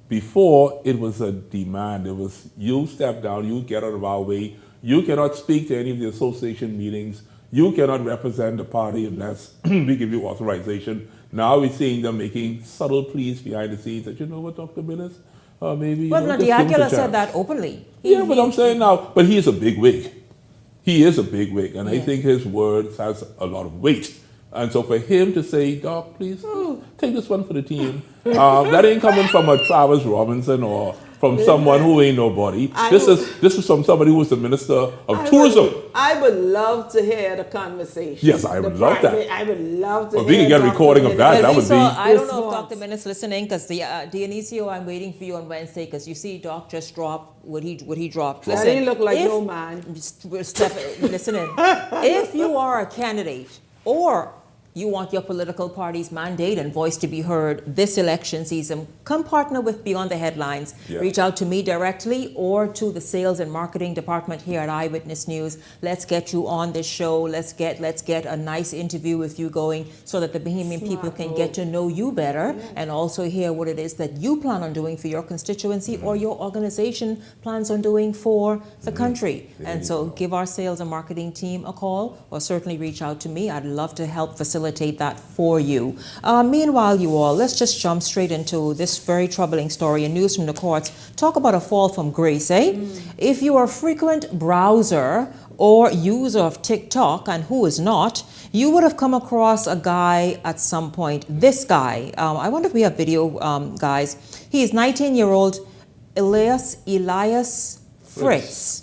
Before, it was a demand. It was, you step down, you get out of our way. You cannot speak to any of the association meetings. You cannot represent the party unless we give you authorization. Now we're seeing them making subtle pleas behind the scenes that, you know what, Dr. Menace, maybe... Well, no, D'Aguilar said that openly. But I'm saying now, but he is a big wig. He is a big wig, and I think his words has a lot of weight. And so for him to say, Doc, please take this one for the team, that ain't coming from a Travis Robinson or from someone who ain't nobody. This is from somebody who was the Minister of Tourism. I would love to hear the conversation. Yes, I would love that. I would love to hear. If we can get a recording of that, that would be... I don't know if Dr. Menace listening, because Dionisio, I'm waiting for you on Wednesday, because you see Doc just dropped what he dropped. That didn't look like no man. Listen in. If you are a candidate or you want your political party's mandate and voice to be heard this election season, come partner with Beyond the Headlines. Yeah. Reach out to me directly or to the sales and marketing department here at Eyewitness News. Let's get you on this show. Let's get a nice interview with you going so that the Bahamian people can get to know you better and also hear what it is that you plan on doing for your constituency or your organization plans on doing for the country. And so give our sales and marketing team a call or certainly reach out to me. I'd love to help facilitate facilitate that for you. Meanwhile, you all, let's just jump straight into this very troubling story and news from the courts. Talk about a fall from grace, eh? If you are a frequent browser or user of TikTok, and who is not, you would have come across a guy at some point. This guy, I wonder if we have video, guys. He is 19-year-old Elias Fritz.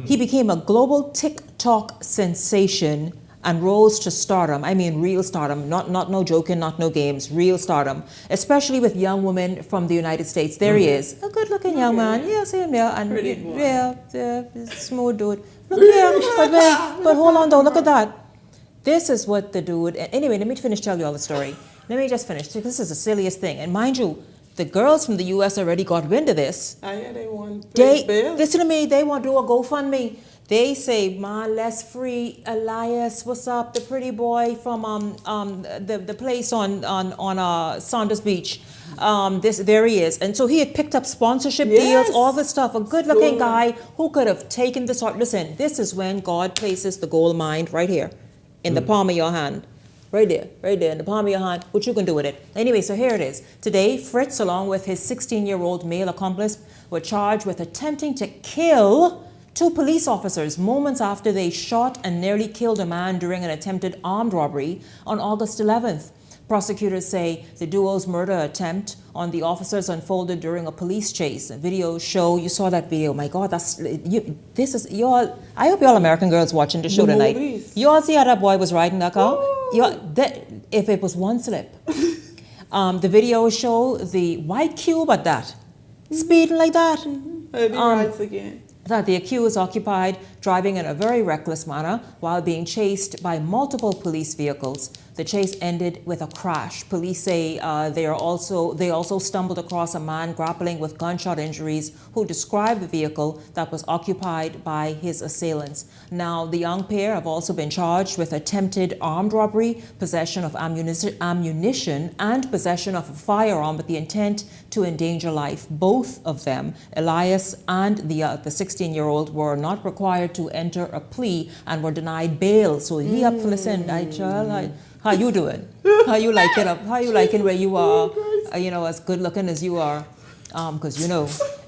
He became a global TikTok sensation and rose to stardom. I mean, real stardom, not no joking, not no games, real stardom, especially with young women from the United States. There he is, a good-looking young man. Yeah, see him there, and smooth dude. Look here, but hold on though, look at that. This is what the dude. Anyway, let me finish telling you all the story. Let me just finish. This is the silliest thing, and mind you, the girls from the U.S. already got wind of this. They want listen to me. They want to do a GoFundMe. They say, "Man, let's free Elias. What's up, the pretty boy from the place on Saunders Beach? There he is." And so he had picked up sponsorship deals, all this stuff. A good-looking guy who could have taken this out. Listen, this is when God places the gold mine right here, in the palm of your hand. Right there, in the palm of your hand, what you can do with it. Anyway, so here it is. Today, Fritz, along with his 16-year-old male accomplice, were charged with attempting to kill 2 police officers moments after they shot and nearly killed a man during an attempted armed robbery on August 11th. Prosecutors say the duo's murder attempt on the officers unfolded during a police chase. Videos show, you saw that video, my God, this is y'all. I hope y'all American girls watching the show tonight. You all see how that boy was riding that car? If it was one slip. The videos show the white cube at that, speeding like that. Again. That the accused occupied driving in a very reckless manner while being chased by multiple police vehicles. The chase ended with a crash. Police say they also stumbled across a man grappling with gunshot injuries who described the vehicle that was occupied by his assailants. Now, the young pair have also been charged with attempted armed robbery, possession of ammunition, and possession of a firearm with the intent to endanger life. Both of them, Elias and the 16-year-old, were not required to enter a plea and were denied bail. So he up for listen, how you doing? How you liking up? How you liking where you are? As good looking as you are, because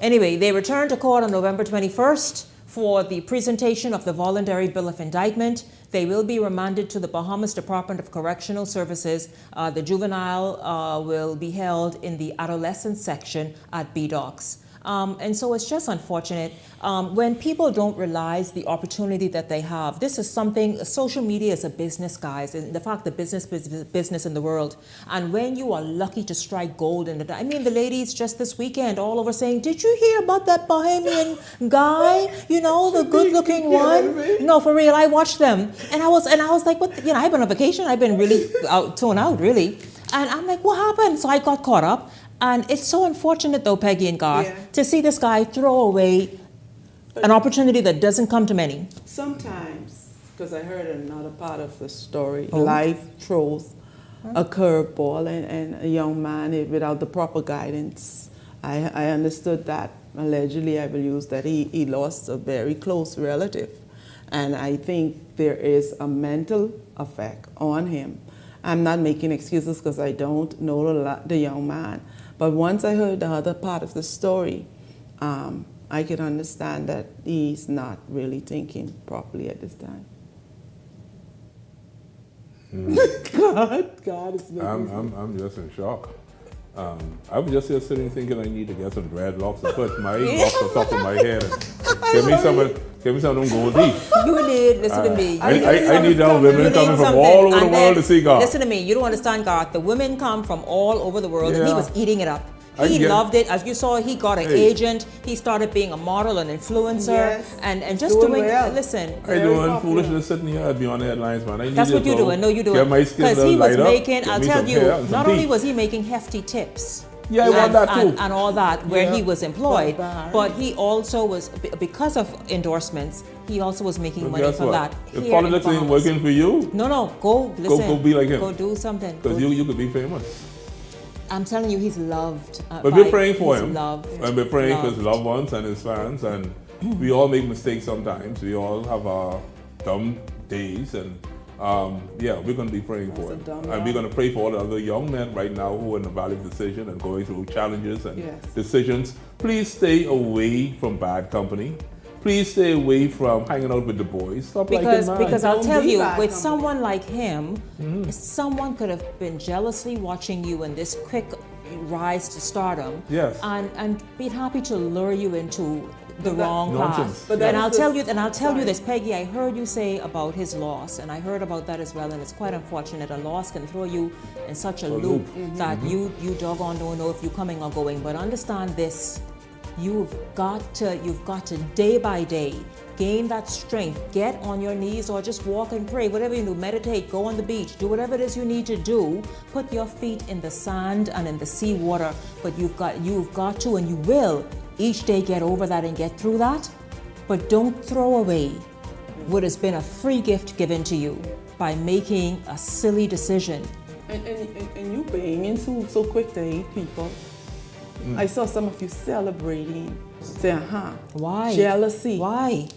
Anyway, they returned to court on November 21st for the presentation of the voluntary bill of indictment. They will be remanded to the Bahamas Department of Correctional Services. The juvenile will be held in the adolescent section at B-Docks. And so it's just unfortunate when people don't realize the opportunity that they have. This is something, social media is a business, guys, and the fact that business in the world. And when you are lucky to strike gold in it, I mean, the ladies just this weekend all over saying, did you hear about that Bahamian guy? The good-looking one? No, for real, I watched them. And I was like, what? I've been on vacation. I've been really toned out, really. And I'm like, what happened? So I got caught up. And it's so unfortunate, though, Peggy and Garth, to see this guy throw away an opportunity that doesn't come to many. Sometimes, because I heard another part of the story, life throws a curveball and a young man without the proper guidance. I understood that, allegedly, I believe that he lost a very close relative. And I think there is a mental effect on him. I'm not making excuses because I don't know the young man. But once I heard the other part of the story, I could understand that he's not really thinking properly at this time. God is making I'm just in shock. I was just here sitting thinking I need to get some dreadlocks and put my locks on top of my head and give me some of them gold teeth. You did, listen to me. I need them women coming from all over the world to see God. Listen to me, you don't understand, God. The women come from all over the world, and he was eating it up. He loved it. As you saw, he got an agent. He started being a model, an influencer, and just doing well. Listen. I doing foolishness sitting here. I'd be on the headlines, man. That's what you're doing. No, you're doing. Because he was making, I'll tell you, not only was he making hefty tips. Yeah, I want that too. And all that, where he was employed. But he also was, because of endorsements, he also was making money from that. If politics ain't working for you, no, go listen. Go be like him. Go do something. Because you could be famous. I'm telling you, he's loved. But we're praying for him. Loved, and we're praying for his loved ones and his fans. And we all make mistakes sometimes. We all have our dumb days. And yeah, we're going to be praying for him. And we're going to pray for all the other young men right now who are in a valid decision and going through challenges and decisions. Please stay away from bad company. Please stay away from hanging out with the boys. Stop because I'll tell you, with someone like him, someone could have been jealously watching you in this quick rise to stardom, and be happy to lure you into the wrong path. And I'll tell you this, Peggy. I heard you say about his loss, and I heard about that as well. And it's quite unfortunate. A loss can throw you in such a loop that you doggone don't know if you're coming or going. But understand this. You've got to day by day gain that strength. Get on your knees or just walk and pray, whatever you do. Meditate, go on the beach, do whatever it is you need to do. Put your feet in the sand and in the sea water. But you've got to, and you will each day get over that and get through that. But don't throw away what has been a free gift given to you by making a silly decision. And you being so quick to hate people. I saw some of you celebrating, saying, why? Jealousy. Why?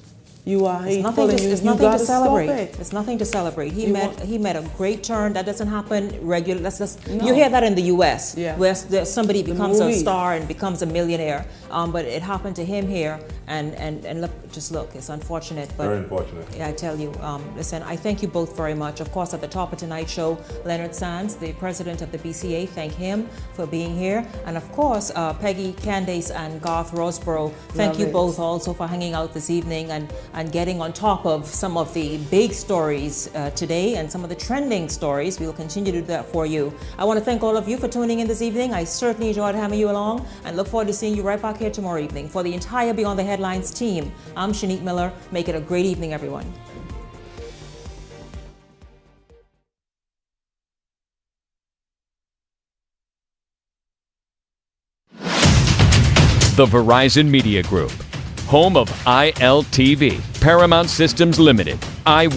You are hateful and it's you nothing gotta to celebrate. stop it. It's nothing to celebrate. He met a great turn. That doesn't happen regularly. You hear that in the U.S. where somebody becomes a star and becomes a millionaire. But it happened to him here, and look, it's unfortunate. But very unfortunate. Yeah, I tell you. Listen, I thank you both very much. Of course, at the top of tonight's show, Leonard Sands, the president of the BCA, thank him for being here, and of course, Peggy Candace and Garth Rosborough, thank you both also for hanging out this evening and getting on top of some of the big stories today and some of the trending stories. We will continue to do that for you. I want to thank all of you for tuning in this evening. I certainly enjoyed having you along and look forward to seeing you right back here tomorrow evening. For the entire Beyond the Headlines team, I'm Shanique Miller. Make it a great evening, everyone. The Verizon Media Group, home of ILTV, Paramount Systems Limited, Eyewitness.